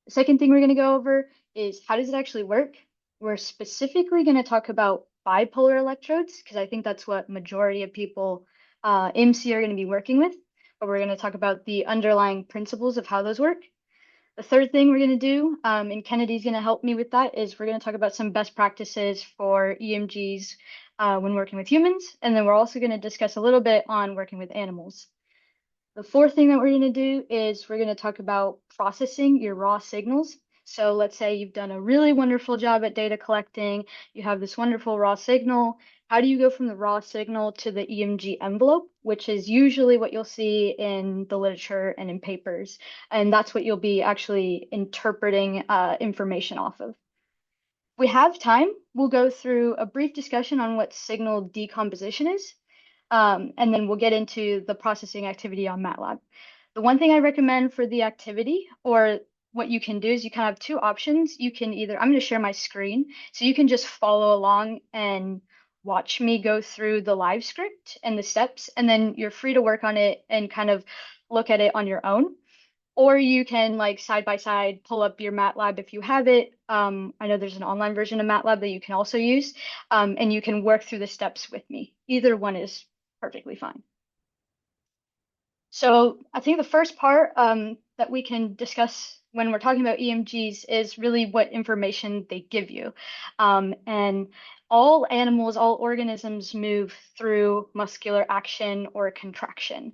The second thing we're going to go over is how does it actually work? We're specifically going to talk about bipolar electrodes because I think that's what majority of people IMSI are going to be working with. But we're going to talk about the underlying principles of how those work. The third thing we're going to do, and Kennedy's going to help me with that, is we're going to talk about some best practices for EMGs when working with humans. And then we're also going to discuss a little bit on working with animals. The fourth thing that we're going to do is we're going to talk about processing your raw signals. So let's say you've done a really wonderful job at data collecting, you have this wonderful raw signal. How do you go from the raw signal to the EMG envelope, which is usually what you'll see in the literature and in papers. And that's what you'll be actually interpreting information off of. If we have time, we'll go through a brief discussion on what signal decomposition is. And then we'll get into the processing activity on MATLAB. The one thing I recommend for the activity, or what you can do is you kind of have 2 options. You can either, I'm going to share my screen, so you can just follow along and watch me go through the live script and the steps, and then you're free to work on it and kind of look at it on your own. Or you can like side by side pull up your MATLAB if you have it. I know there's an online version of MATLAB that you can also use, and you can work through the steps with me. Either one is perfectly fine. So I think the first part that we can discuss when we're talking about EMGs is really what information they give you. And all animals, all organisms move through muscular action or contraction.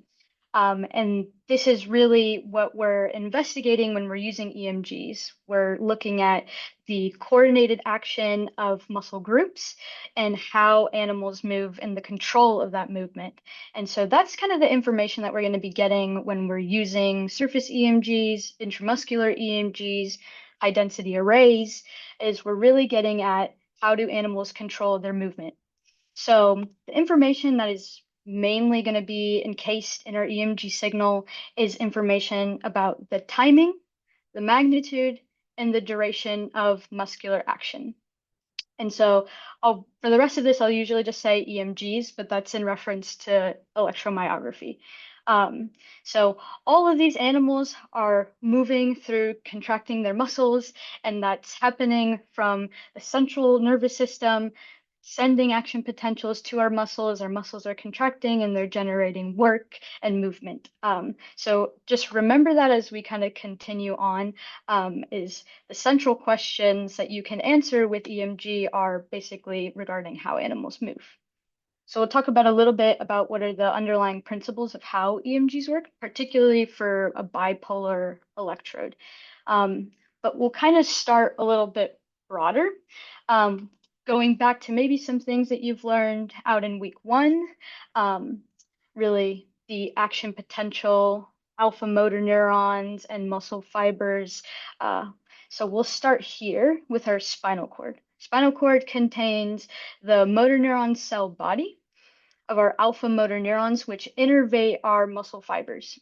And this is really what we're investigating when we're using EMGs. We're looking at the coordinated action of muscle groups and how animals move and the control of that movement. And so that's kind of the information that we're going to be getting when we're using surface EMGs, intramuscular EMGs, high density arrays, is we're really getting at how do animals control their movement. So the information that is mainly going to be encased in our EMG signal is information about the timing, the magnitude, and the duration of muscular action. And so for the rest of this, I'll usually just say EMGs, but that's in reference to electromyography. So all of these animals are moving through contracting their muscles, and that's happening from the central nervous system, sending action potentials to our muscles. Our muscles are contracting and they're generating work and movement. So just remember that as we kind of continue on, is the central questions that you can answer with EMG are basically regarding how animals move. So we'll talk about a little bit about what are the underlying principles of how EMGs work, particularly for a bipolar electrode. But we'll kind of start a little bit broader, going back to maybe some things that you've learned out in week 1, really the action potential, alpha motor neurons, and muscle fibers. So we'll start here with our spinal cord. Spinal cord contains the motor neuron cell body. of our alpha motor neurons, which innervate our muscle fibers.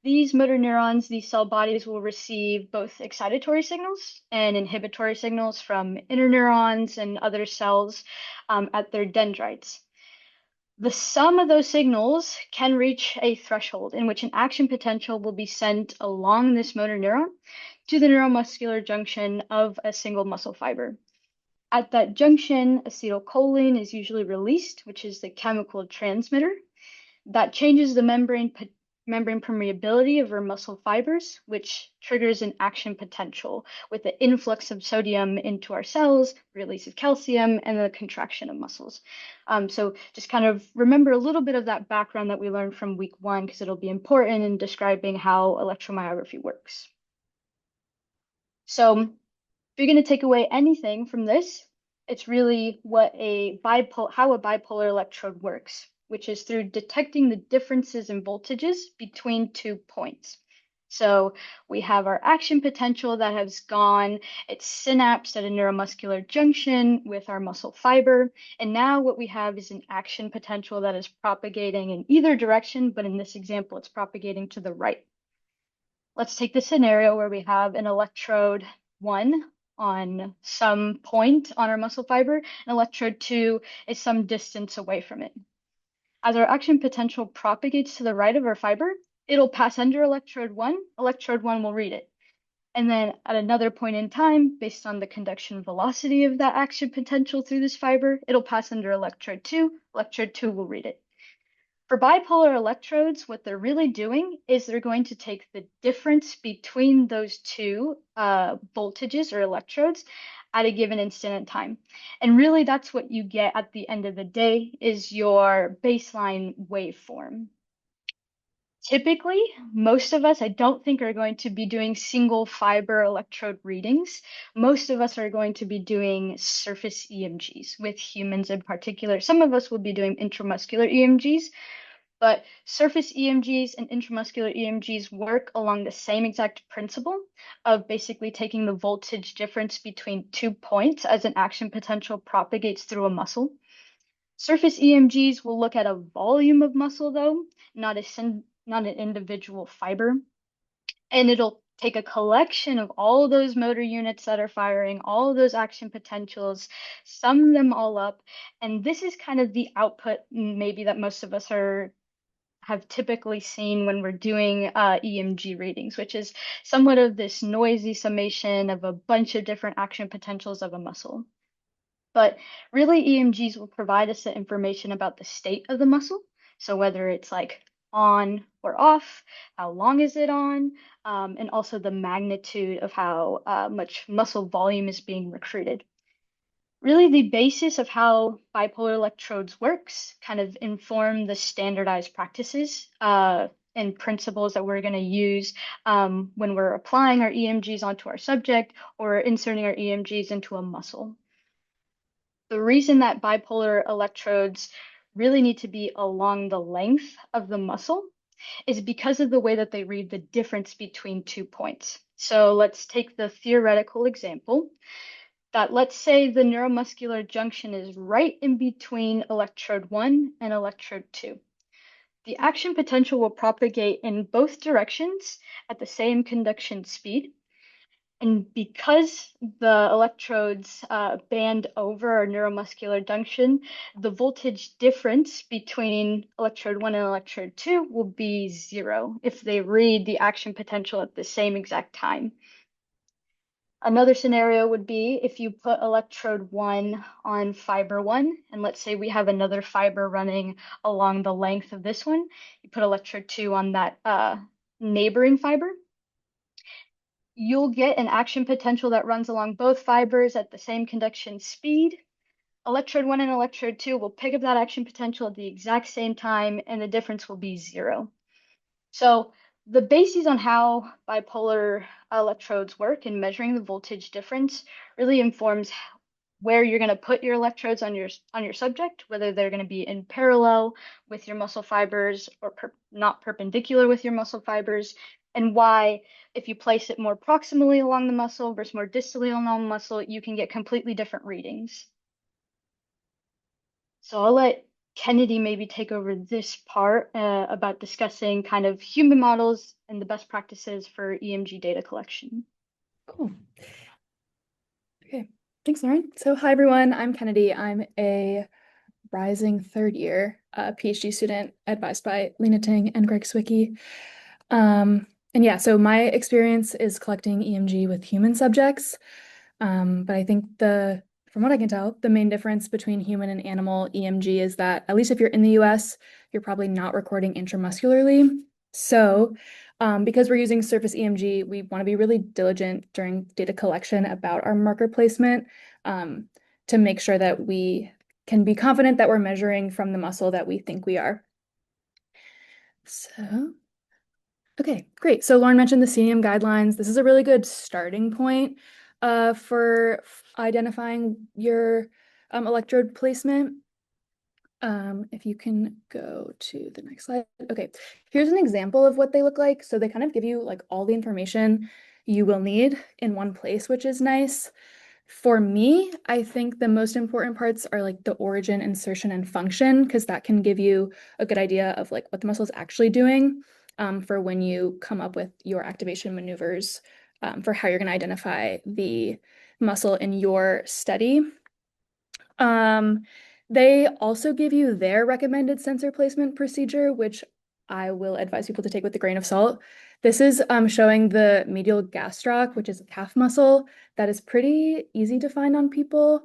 These motor neurons, these cell bodies will receive both excitatory signals and inhibitory signals from interneurons and other cells at their dendrites. The sum of those signals can reach a threshold in which an action potential will be sent along this motor neuron to the neuromuscular junction of a single muscle fiber. At that junction, acetylcholine is usually released, which is the chemical transmitter that changes the membrane permeability of our muscle fibers, which triggers an action potential with the influx of sodium into our cells, release of calcium, and the contraction of muscles. So just kind of remember a little bit of that background that we learned from week 1, because it'll be important in describing how electromyography works. So if you're going to take away anything from this, it's really how a bipolar electrode works, which is through detecting the differences in voltages between 2 points. So we have our action potential that has gone, it's synapsed at a neuromuscular junction with our muscle fiber. And now what we have is an action potential that is propagating in either direction, but in this example, it's propagating to the right. Let's take the scenario where we have an electrode 1 on some point on our muscle fiber, and electrode 2 is some distance away from it. As our action potential propagates to the right of our fiber, it'll pass under electrode 1 will read it. And then at another point in time, based on the conduction velocity of that action potential through this fiber, it'll pass under electrode 2 will read it. For bipolar electrodes, what they're really doing is they're going to take the difference between those two voltages or electrodes at a given instant in time. And really that's what you get at the end of the day is your baseline waveform. Typically, most of us, I don't think, are going to be doing single fiber electrode readings. Most of us are going to be doing surface EMGs, with humans in particular. Some of us will be doing intramuscular EMGs, but surface EMGs and intramuscular EMGs work along the same exact principle of basically taking the voltage difference between 2 points as an action potential propagates through a muscle. Surface EMGs will look at a volume of muscle, though, not an individual fiber. And it'll take a collection of all those motor units that are firing, all of those action potentials, sum them all up. And this is kind of the output maybe that most of us have typically seen when we're doing EMG readings, which is somewhat of this noisy summation of a bunch of different action potentials of a muscle. But really, EMGs will provide us the information about the state of the muscle. So whether it's like on or off, how long is it on, and also the magnitude of how much muscle volume is being recruited. Really, the basis of how bipolar electrodes works kind of inform the standardized practices and principles that we're going to use when we're applying our EMGs onto our subject or inserting our EMGs into a muscle. The reason that bipolar electrodes really need to be along the length of the muscle is because of the way that they read the difference between 2 points. So let's take the theoretical example that let's say the neuromuscular junction is right in between electrode 1 and electrode 2. The action potential will propagate in both directions at the same conduction speed. And because the electrodes band over our neuromuscular junction, the voltage difference between electrode 1 and electrode 2 will be 0 if they read the action potential at the same exact time. Another scenario would be if you put electrode 1 on fiber 1, and let's say we have another fiber running along the length of this one. You put electrode 2 on that neighboring fiber. You'll get an action potential that runs along both fibers at the same conduction speed. Electrode 1 and electrode 2 will pick up that action potential at the exact same time, and the difference will be 0. So the basis on how bipolar electrodes work in measuring the voltage difference really informs where you're going to put your electrodes on your subject, whether they're going to be in parallel with your muscle fibers or not perpendicular with your muscle fibers, and why if you place it more proximally along the muscle versus more distally along the muscle, you can get completely different readings. So I'll let Kennedy maybe take over this part about discussing kind of human models and the best practices for EMG data collection. Cool. Okay, thanks, Lauren. So hi, everyone. I'm Kennedy. I'm a rising third year PhD student advised by Lena Ting and Greg Swicky. And yeah, so my experience is collecting EMG with human subjects. But I think from what I can tell, the main difference between human and animal EMG is that, at least if you're in the US, you're probably not recording intramuscularly. So because we're using surface EMG, we want to be really diligent during data collection about our marker placement to make sure that we can be confident that we're measuring from the muscle that we think we are. So, okay, great. So Lauren mentioned the CNM guidelines. This is a really good starting point for identifying your electrode placement. If you can go to the next slide. Okay, here's an example of what they look like. So they kind of give you like all the information you will need in one place, which is nice. For me, I think the most important parts are like the origin, insertion, and function, because that can give you a good idea of like what the muscle is actually doing for when you come up with your activation maneuvers for how you're going to identify the muscle in your study. They also give you their recommended sensor placement procedure, which I will advise people to take with a grain of salt. This is showing the medial gastroc, which is a calf muscle that is pretty easy to find on people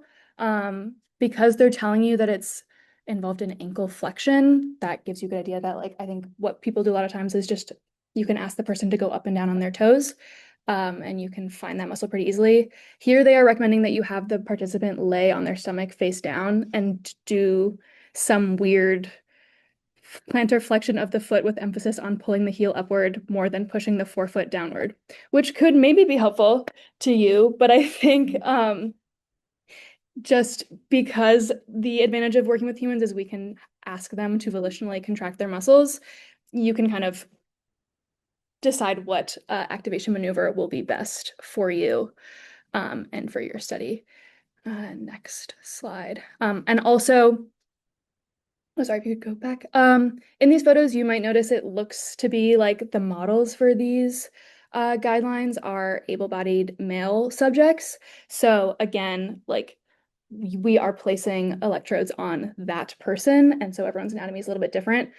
because they're telling you that it's involved in ankle flexion. That gives you a good idea that, like, I think what people do a lot of times is just you can ask the person to go up and down on their toes. And you can find that muscle pretty easily. Here they are recommending that you have the participant lay on their stomach face down and do some weird plantar flexion of the foot with emphasis on pulling the heel upward more than pushing the forefoot downward, which could maybe be helpful to you, but I think just because the advantage of working with humans is we can ask them to volitionally contract their muscles, you can kind of decide what activation maneuver will be best for you and for your study. Next slide. And also, oh, sorry, if you could go back. In these photos, you might notice it looks to be like the models for these guidelines are able-bodied male subjects. So again, like we are placing electrodes on that person, and so everyone's anatomy is a little bit different.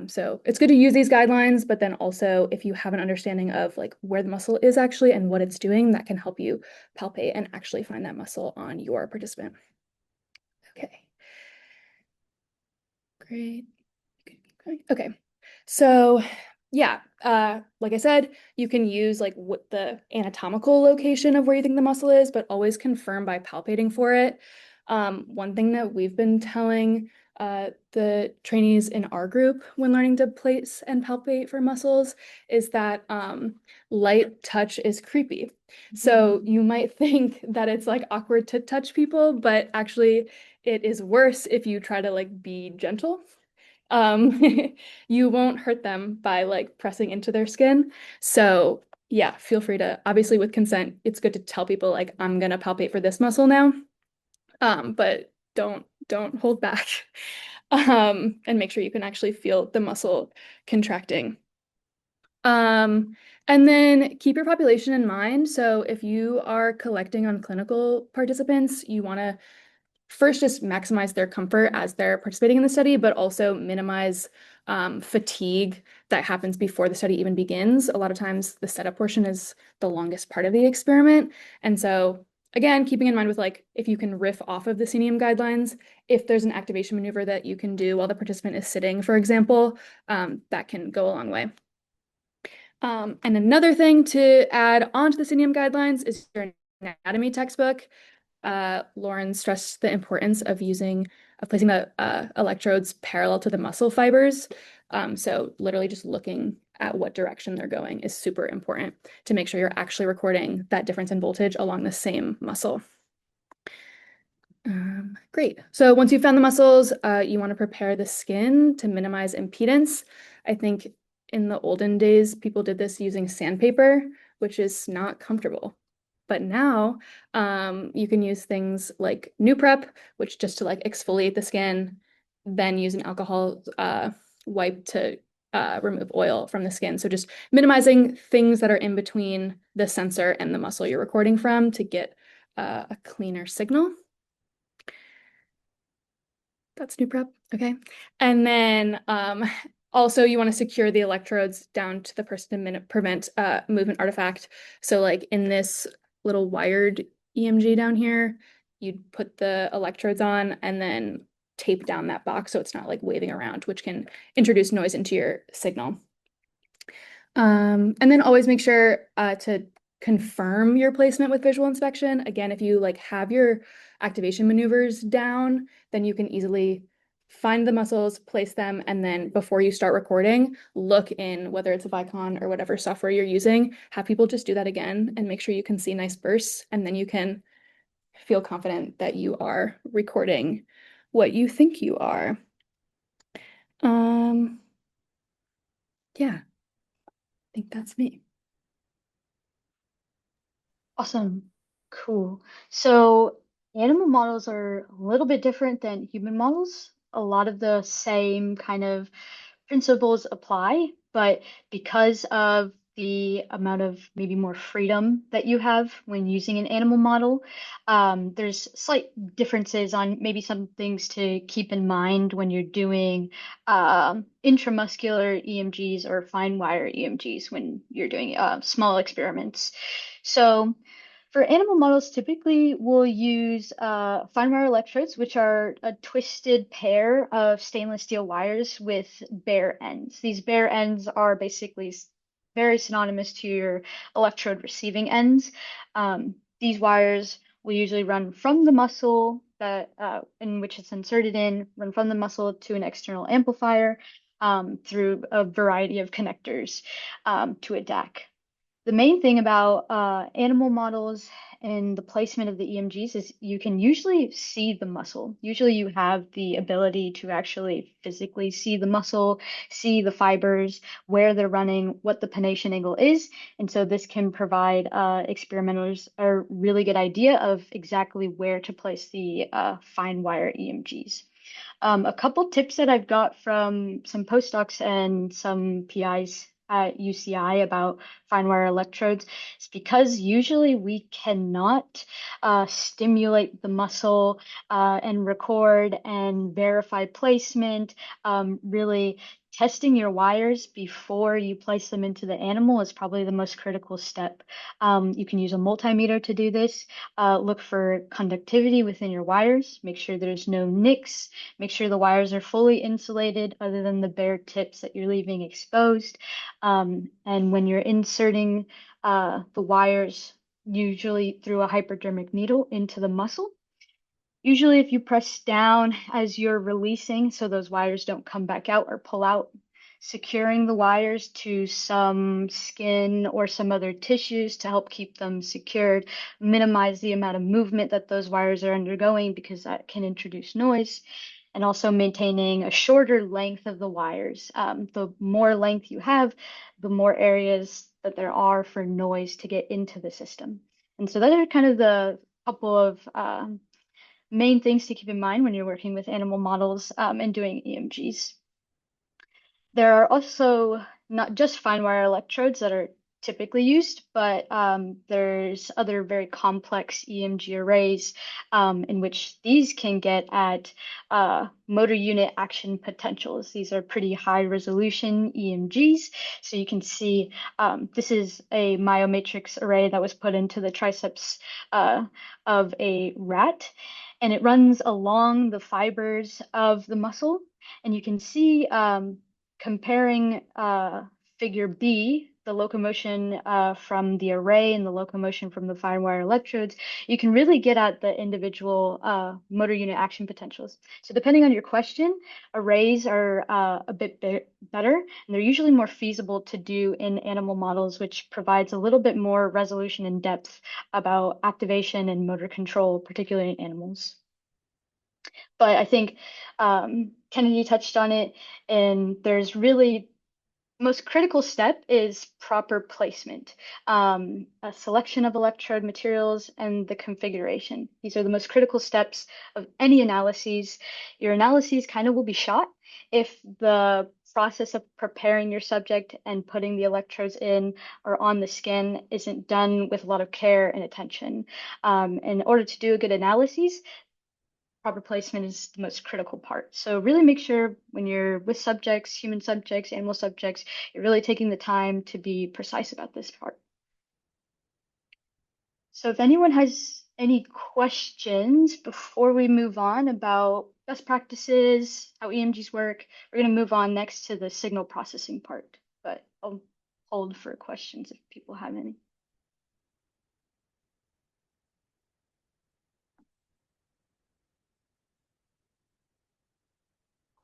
So it's good to use these guidelines, but then also if you have an understanding of like where the muscle is actually and what it's doing, that can help you palpate and actually find that muscle on your participant. Okay. Great. Okay. So yeah, like I said, you can use like what the anatomical location of where you think the muscle is, but always confirm by palpating for it. One thing that we've been telling the trainees in our group when learning to place and palpate for muscles is that light touch is creepy. So you might think that it's like awkward to touch people, but actually it is worse if you try to like be gentle. You won't hurt them by like pressing into their skin. So yeah, feel free to, obviously with consent, it's good to tell people like, I'm gonna palpate for this muscle now. But don't hold back. And make sure you can actually feel the muscle contracting. And then keep your population in mind. So if you are collecting on clinical participants, you want to first just maximize their comfort as they're participating in the study, but also minimize fatigue that happens before the study even begins. A lot of times the setup portion is the longest part of the experiment. And so again, keeping in mind with like, if you can riff off of the CNM guidelines, if there's an activation maneuver that you can do while the participant is sitting, for example, that can go a long way. And another thing to add on to the CNM guidelines is your anatomy textbook. Lauren stressed the importance of placing the electrodes parallel to the muscle fibers. So literally just looking at what direction they're going is super important to make sure you're actually recording that difference in voltage along the same muscle. Great. So once you've found the muscles, you want to prepare the skin to minimize impedance. I think in the olden days, people did this using sandpaper, which is not comfortable. But now you can use things like new prep, which just to like exfoliate the skin, then use an alcohol wipe to remove oil from the skin. So just minimizing things that are in between the sensor and the muscle you're recording from to get a cleaner signal. That's new prep. Okay. And then also you want to secure the electrodes down to the person to prevent movement artifact. So like in this little wired EMG down here, you'd put the electrodes on and then tape down that box so it's not like waving around, which can introduce noise into your signal. And then always make sure to confirm your placement with visual inspection. Again, if you like have your activation maneuvers down, then you can easily find the muscles, place them, and then before you start recording, look in whether it's a Vicon or whatever software you're using, have people just do that again and make sure you can see nice bursts, and then you can feel confident that you are recording what you think you are. Yeah, I think that's me. Awesome. Cool. So animal models are a little bit different than human models. A lot of the same kind of principles apply, but because of the amount of maybe more freedom that you have when using an animal model, there's slight differences on maybe some things to keep in mind when you're doing intramuscular EMGs or fine wire EMGs when you're doing small experiments. So for animal models, typically we'll use fine wire electrodes, which are a twisted pair of stainless steel wires with bare ends. These bare ends are basically very synonymous to your electrode receiving ends. These wires will usually run from the muscle that in which it's inserted in, run from the muscle to an external amplifier through a variety of connectors to a DAC. The main thing about animal models and the placement of the EMGs is you can usually see the muscle. Usually you have the ability to actually physically see the muscle, see the fibers, where they're running, what the pennation angle is. And so this can provide experimenters a really good idea of exactly where to place the fine wire EMGs. A couple tips that I've got from some postdocs and some PIs at UCI about fine wire electrodes is because usually we cannot stimulate the muscle and record and verify placement. Really testing your wires before you place them into the animal is probably the most critical step. You can use a multimeter to do this. Look for conductivity within your wires. Make sure there's no nicks. Make sure the wires are fully insulated other than the bare tips that you're leaving exposed. And when you're inserting the wires, usually through a hypodermic needle into the muscle, usually if you press down as you're releasing so those wires don't come back out or pull out, securing the wires to some skin or some other tissues to help keep them secured, minimize the amount of movement that those wires are undergoing because that can introduce noise, and also maintaining a shorter length of the wires. The more length you have, the more areas that there are for noise to get into the system. And so that are kind of the couple of main things to keep in mind when you're working with animal models and doing EMGs. There are also not just fine wire electrodes that are typically used, but there's other very complex EMG arrays in which these can get at motor unit action potentials. These are pretty high resolution EMGs. So you can see this is a myomatrix array that was put into the triceps of a rat, and it runs along the fibers of the muscle. And you can see comparing figure B, the locomotion from the array and the locomotion from the fine wire electrodes, you can really get at the individual motor unit action potentials. So depending on your question, arrays are a bit better, and they're usually more feasible to do in animal models, which provides a little bit more resolution and depth about activation and motor control, particularly in animals. But I think Kennedy touched on it, and there's really most critical step is proper placement, a selection of electrode materials, and the configuration. These are the most critical steps of any analyses. Your analyses kind of will be shot if the process of preparing your subject and putting the electrodes in or on the skin isn't done with a lot of care and attention. In order to do a good analysis, proper placement is the most critical part. So really make sure when you're with subjects, human subjects, animal subjects, you're really taking the time to be precise about this part. So if anyone has any questions before we move on about best practices, how EMGs work, we're going to move on next to the signal processing part, but I'll hold for questions if people have any.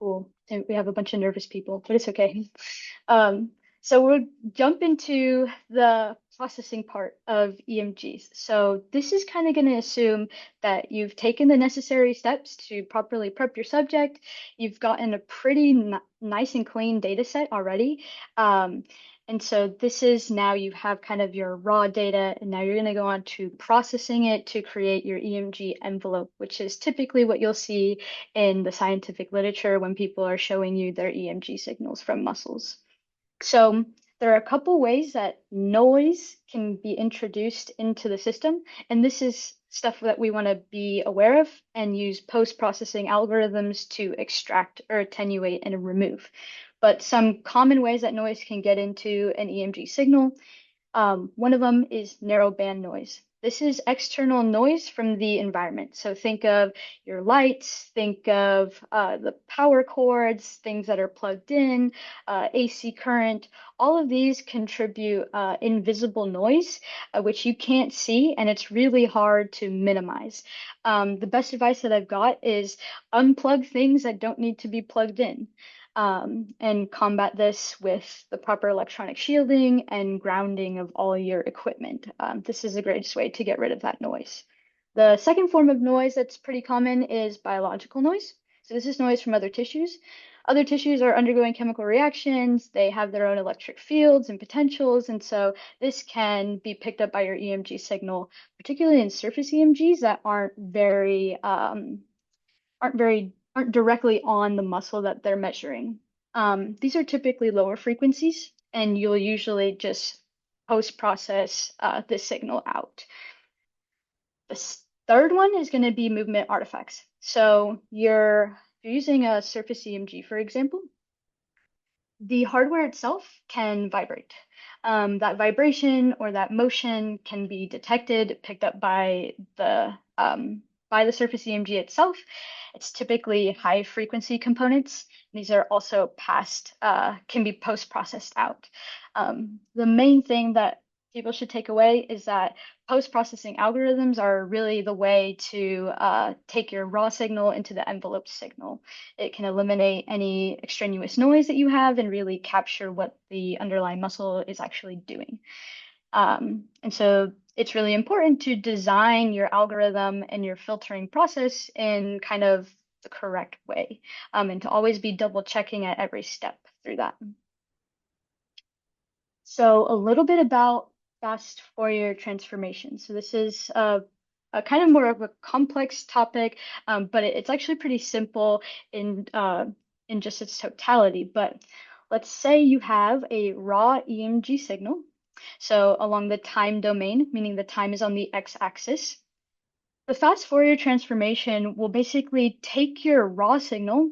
Cool. And we have a bunch of nervous people, but it's okay. So we'll jump into the processing part of EMGs. So this is kind of going to assume that you've taken the necessary steps to properly prep your subject. You've gotten a pretty nice and clean data set already. And so this is now you have kind of your raw data, and now you're going to go on to processing it to create your EMG envelope, which is typically what you'll see in the scientific literature when people are showing you their EMG signals from muscles. So there are a couple ways that noise can be introduced into the system, and this is stuff that we want to be aware of and use post-processing algorithms to extract or attenuate and remove. But some common ways that noise can get into an EMG signal, one of them is narrowband noise. This is external noise from the environment. So think of your lights, think of the power cords, things that are plugged in, AC current. All of these contribute invisible noise, which you can't see, and it's really hard to minimize. The best advice that I've got is unplug things that don't need to be plugged in. And combat this with the proper electronic shielding and grounding of all your equipment. This is a great way to get rid of that noise. The second form of noise that's pretty common is biological noise. So this is noise from other tissues. Other tissues are undergoing chemical reactions. They have their own electric fields and potentials. And so this can be picked up by your EMG signal, particularly in surface EMGs that aren't directly on the muscle that they're measuring. These are typically lower frequencies, and you'll usually just post-process this signal out. The third one is going to be movement artifacts. So you're using a surface EMG, for example. The hardware itself can vibrate. That vibration or that motion can be detected, picked up by the surface EMG itself. It's typically high frequency components. These are also can be post-processed out. The main thing that people should take away is that post-processing algorithms are really the way to take your raw signal into the enveloped signal. It can eliminate any extraneous noise that you have and really capture what the underlying muscle is actually doing. And so it's really important to design your algorithm and your filtering process in kind of the correct way, and to always be double checking at every step through that. So a little bit about fast Fourier transformation. So this is a kind of more of a complex topic, but it's actually pretty simple in just its totality. But let's say you have a raw EMG signal. So along the time domain, meaning the time is on the x-axis, the fast Fourier transformation will basically take your raw signal,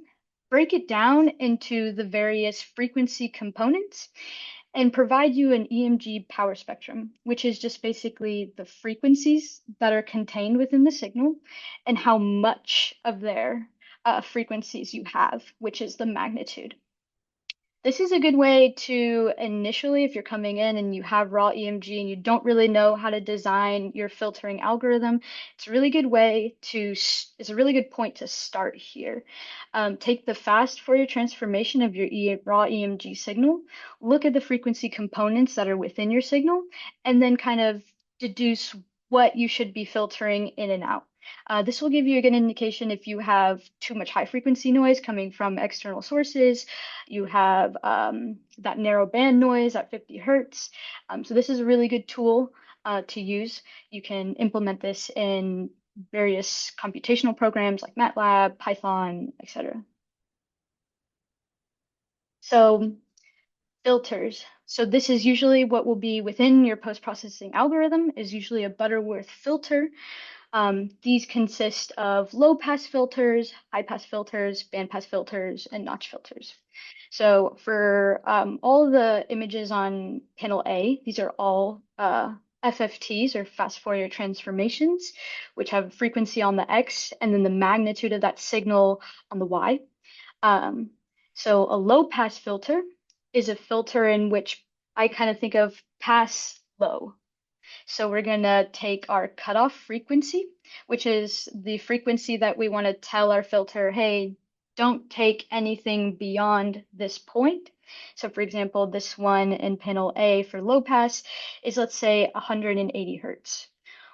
break it down into the various frequency components, and provide you an EMG power spectrum, which is just basically the frequencies that are contained within the signal and how much of their frequencies you have, which is the magnitude. This is a good way to initially, if you're coming in and you have raw EMG and you don't really know how to design your filtering algorithm, it's a really good it's a really good point to start here. Take the fast Fourier transformation of your raw EMG signal, look at the frequency components that are within your signal, and then kind of deduce what you should be filtering in and out. This will give you a good indication if you have too much high frequency noise coming from external sources, you have that narrow band noise at 50 hertz. So this is a really good tool to use. You can implement this in various computational programs like MATLAB, Python, etc. So filters. So this is usually what will be within your post-processing algorithm is usually a Butterworth filter. These consist of low-pass filters, high-pass filters, band-pass filters, and notch filters. So for all the images on panel A, these are all FFTs or fast Fourier transformations, which have frequency on the X and then the magnitude of that signal on the Y. So a low-pass filter is a filter in which I kind of think of pass low. So we're going to take our cutoff frequency, which is the frequency that we want to tell our filter, hey, don't take anything beyond this point. So for example, this one in panel A for low pass is, let's say, 180 hertz.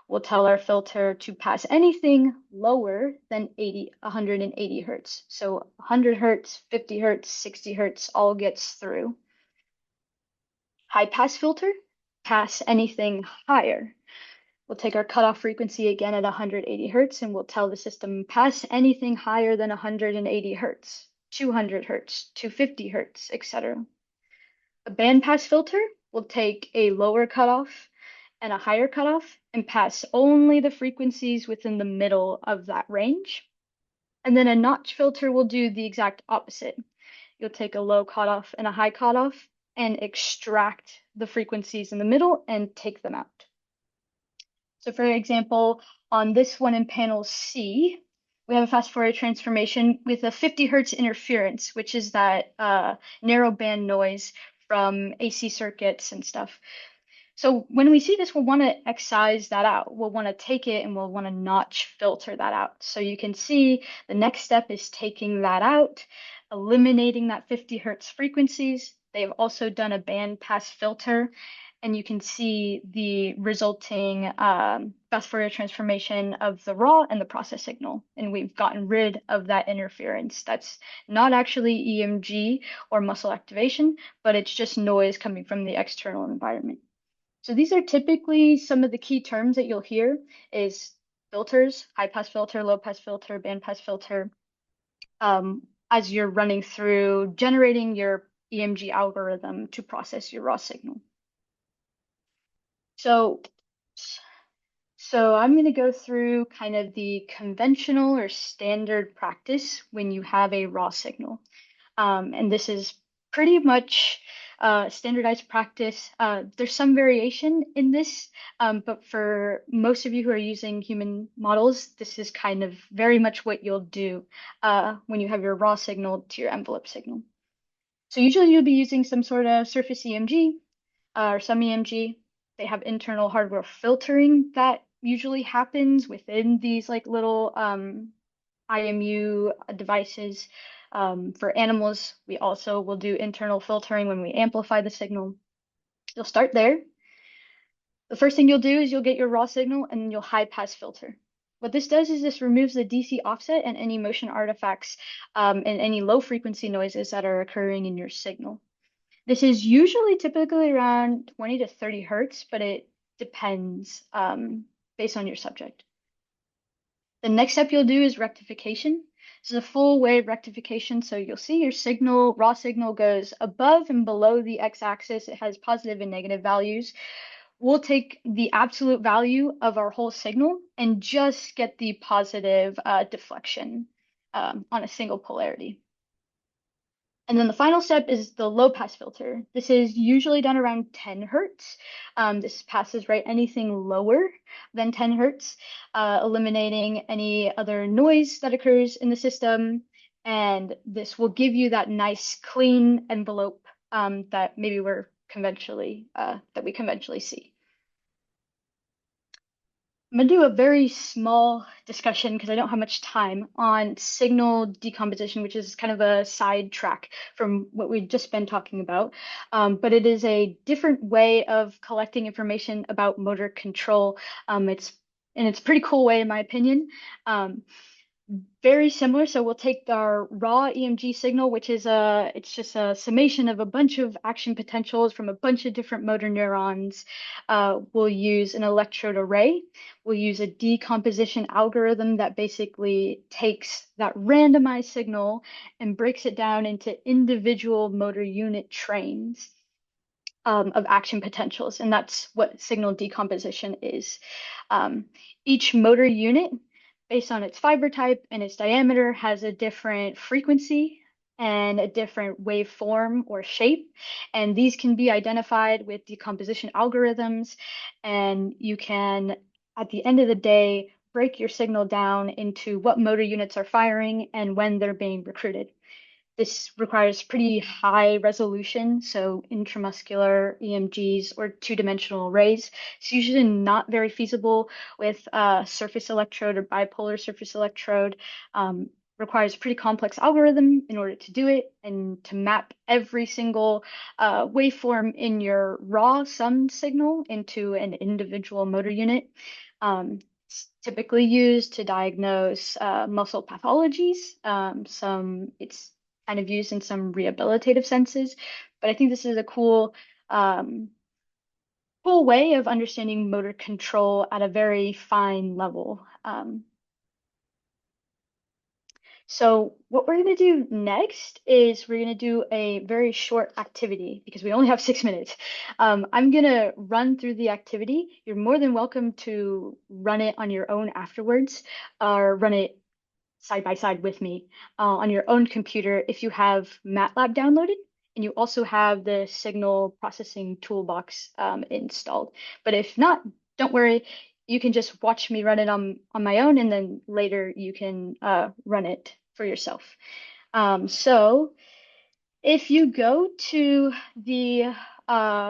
We'll tell our filter to pass anything lower than 180 hertz. So 100 hertz, 50 hertz, 60 hertz all gets through. High pass filter, pass anything higher. We'll take our cutoff frequency again at 180 hertz and we'll tell the system pass anything higher than 180 hertz, 200 hertz, 250 hertz, etc. A bandpass filter will take a lower cutoff and a higher cutoff and pass only the frequencies within the middle of that range. And then a notch filter will do the exact opposite. You'll take a low cutoff and a high cutoff and extract the frequencies in the middle and take them out. So for example, on this one in panel C, we have a fast Fourier transformation with a 50 hertz interference, which is that narrow band noise from AC circuits and stuff. So when we see this, we'll want to excise that out. We'll want to take it and we'll want to notch filter that out. So you can see the next step is taking that out, eliminating that 50 hertz frequencies. They've also done a band pass filter, and you can see the resulting fast Fourier transformation of the raw and the process signal. And we've gotten rid of that interference. That's not actually EMG or muscle activation, but it's just noise coming from the external environment. So these are typically some of the key terms that you'll hear is filters, high pass filter, low pass filter, band pass filter, as you're running through generating your EMG algorithm to process your raw signal. So I'm going to go through kind of the conventional or standard practice when you have a raw signal. And this is pretty much standardized practice. There's some variation in this, but for most of you who are using human models, this is kind of very much what you'll do when you have your raw signal to your envelope signal. So usually you'll be using some sort of surface EMG or some EMG. They have internal hardware filtering that usually happens within these like little IMU devices. For animals, we also will do internal filtering when we amplify the signal. You'll start there. The first thing you'll do is you'll get your raw signal and you'll high pass filter. What this does is this removes the DC offset and any motion artifacts and any low frequency noises that are occurring in your signal. This is usually typically around 20 to 30 hertz, but it depends based on your subject. The next step you'll do is rectification. This is a full wave rectification. So you'll see your signal, raw signal goes above and below the x-axis. It has positive and negative values. We'll take the absolute value of our whole signal and just get the positive deflection on a single polarity. And then the final step is the low pass filter. This is usually done around 10 hertz. This passes right anything lower than 10 hertz, eliminating any other noise that occurs in the system. And this will give you that nice clean envelope that maybe we conventionally see. I'm going to do a very small discussion because I don't have much time on signal decomposition, which is kind of a side track from what we've just been talking about. But it is a different way of collecting information about motor control. It's a pretty cool way, in my opinion. Very similar. So we'll take our raw EMG signal, which is it's just a summation of a bunch of action potentials from a bunch of different motor neurons. We'll use an electrode array. We'll use a decomposition algorithm that basically takes that randomized signal and breaks it down into individual motor unit trains of action potentials. And that's what signal decomposition is. Each motor unit, based on its fiber type and its diameter, has a different frequency and a different waveform or shape. And these can be identified with decomposition algorithms. And you can, at the end of the day, break your signal down into what motor units are firing and when they're being recruited. This requires pretty high resolution, so intramuscular EMGs or two-dimensional arrays. It's usually not very feasible with a surface electrode or bipolar surface electrode. Requires a pretty complex algorithm in order to do it and to map every single waveform in your raw summed signal into an individual motor unit. It's typically used to diagnose muscle pathologies. It's kind of used in some rehabilitative senses, but I think this is a cool way of understanding motor control at a very fine level. So what we're going to do next is we're going to do a very short activity because we only have 6 minutes. I'm going to run through the activity. You're more than welcome to run it on your own afterwards or run it side by side with me on your own computer if you have MATLAB downloaded and you also have the signal processing toolbox installed. But if not, don't worry. You can just watch me run it on my own, and then later you can run it for yourself. So if you go to the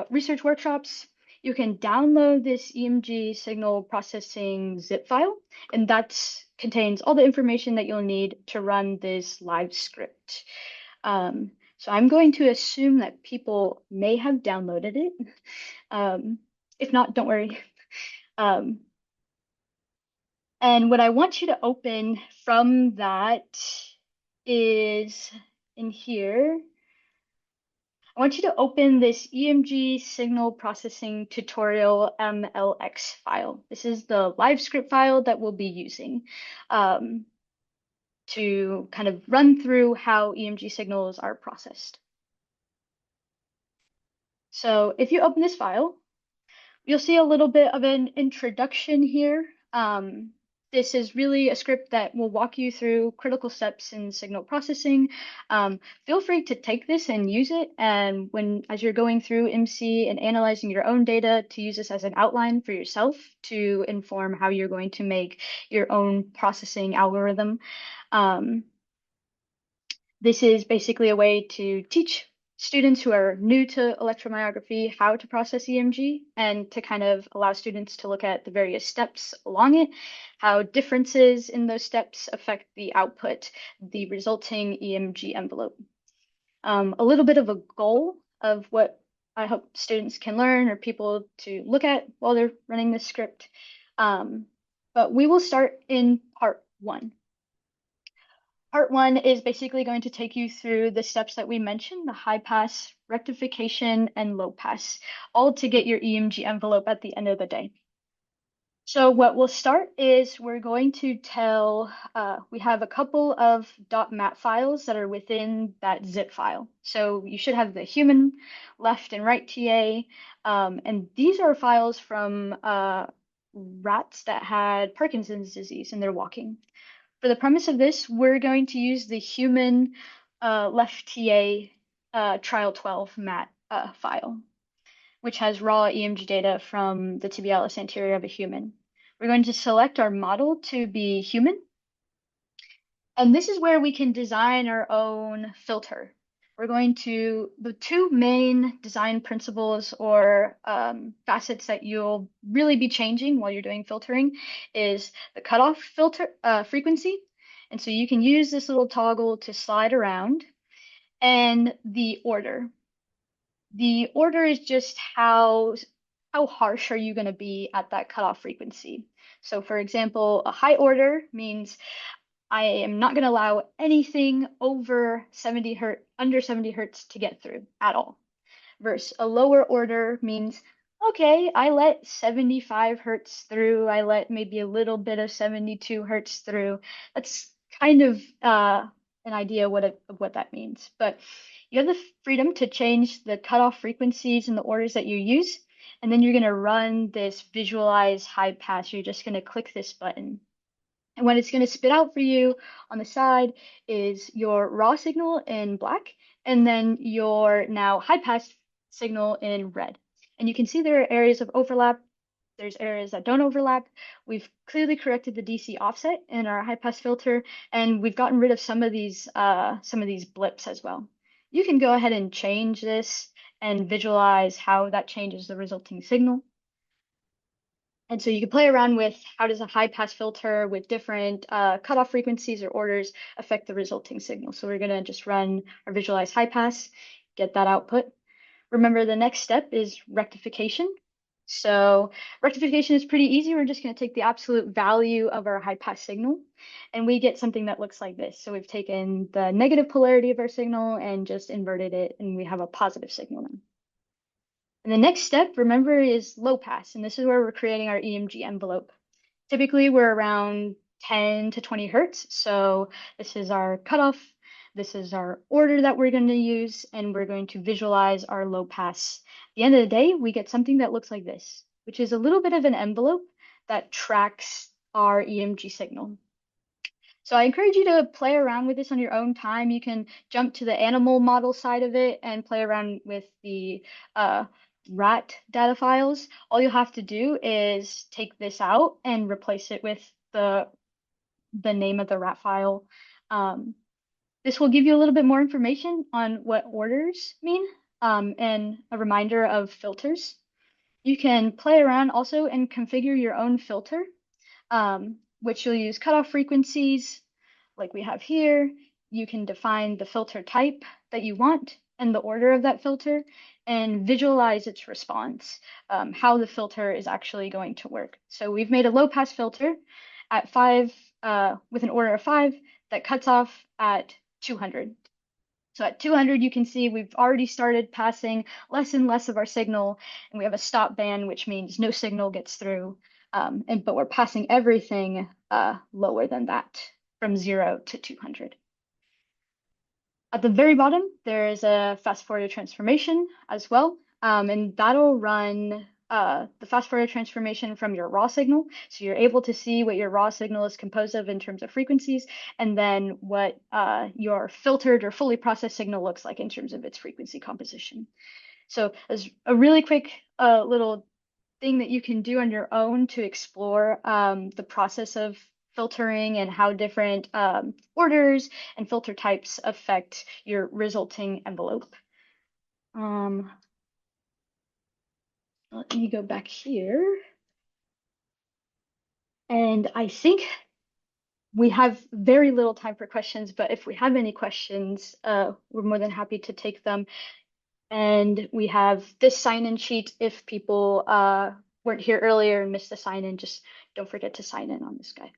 research workshops, you can download this EMG signal processing zip file, and that contains all the information that you'll need to run this live script. So I'm going to assume that people may have downloaded it. If not, don't worry. And what I want you to open from that is in here. I want you to open this EMG signal processing tutorial MLX file. This is the live script file that we'll be using to kind of run through how EMG signals are processed. So if you open this file, you'll see a little bit of an introduction here. This is really a script that will walk you through critical steps in signal processing. Feel free to take this and use it. And as you're going through IMSI and analyzing your own data, to use this as an outline for yourself to inform how you're going to make your own processing algorithm. This is basically a way to teach students who are new to electromyography how to process EMG and to kind of allow students to look at the various steps along it, how differences in those steps affect the output, the resulting EMG envelope. A little bit of a goal of what I hope students can learn or people to look at while they're running this script. But we will start in part 1. Part 1 is basically going to take you through the steps that we mentioned, the high pass, rectification, and low pass, all to get your EMG envelope at the end of the day. So what we'll start is we're going to we have a couple of .mat files that are within that zip file. So you should have the human left and right TA, and these are files from rats that had Parkinson's disease and they're walking. For the premise of this, we're going to use the human left TA trial 12 mat file, which has raw EMG data from the tibialis anterior of a human. We're going to select our model to be human. And this is where we can design our own filter. the two main design principles or facets that you'll really be changing while you're doing filtering is the cutoff filter frequency. And so you can use this little toggle to slide around, and the order. The order is just how harsh are you going to be at that cutoff frequency. So for example, a high order means I am not going to allow anything over 70 hertz, under 70 hertz to get through at all. Versus a lower order means, okay, I let 75 hertz through, I let maybe a little bit of 72 hertz through. That's kind of an idea of what that means. But you have the freedom to change the cutoff frequencies and the orders that you use. And then you're going to run this visualize high pass. You're just going to click this button. And what it's going to spit out for you on the side is your raw signal in black, and then your now high pass signal in red. And you can see there are areas of overlap. There's areas that don't overlap. We've clearly corrected the DC offset in our high pass filter, and we've gotten rid of some of these blips as well. You can go ahead and change this and visualize how that changes the resulting signal. And so you can play around with how does a high pass filter with different cutoff frequencies or orders affect the resulting signal. So we're going to just run our visualize high pass, get that output. Remember, the next step is rectification. So rectification is pretty easy. We're just going to take the absolute value of our high pass signal, and we get something that looks like this. So we've taken the negative polarity of our signal and just inverted it, and we have a positive signal now. And the next step, remember, is low pass, and this is where we're creating our EMG envelope. Typically, we're around 10 to 20 hertz, so this is our cutoff, this is our order that we're going to use, and we're going to visualize our low pass. At the end of the day, we get something that looks like this, which is a little bit of an envelope that tracks our EMG signal. So I encourage you to play around with this on your own time. You can jump to the animal model side of it and play around with the Routt data files. All you'll have to do is take this out and replace it with the name of the Routt file. This will give you a little bit more information on what orders mean and a reminder of filters. You can play around also and configure your own filter, which you'll use cutoff frequencies like we have here. You can define the filter type that you want and the order of that filter and visualize its response, how the filter is actually going to work. So we've made a low pass filter at 5 with an order of 5 that cuts off at 200. So at 200, you can see we've already started passing less and less of our signal, and we have a stop band, which means no signal gets through. But we're passing everything lower than that, from 0 to 200. At the very bottom, there is a fast Fourier transformation as well, and that'll run the fast Fourier transformation from your raw signal. So you're able to see what your raw signal is composed of in terms of frequencies, and then what your filtered or fully processed signal looks like in terms of its frequency composition. So as a really quick little thing that you can do on your own to explore the process of filtering and how different orders and filter types affect your resulting envelope. Let me go back here. And I think we have very little time for questions, but if we have any questions, we're more than happy to take them. And we have this sign-in sheet if people weren't here earlier and missed the sign-in, just don't forget to sign in on this guy.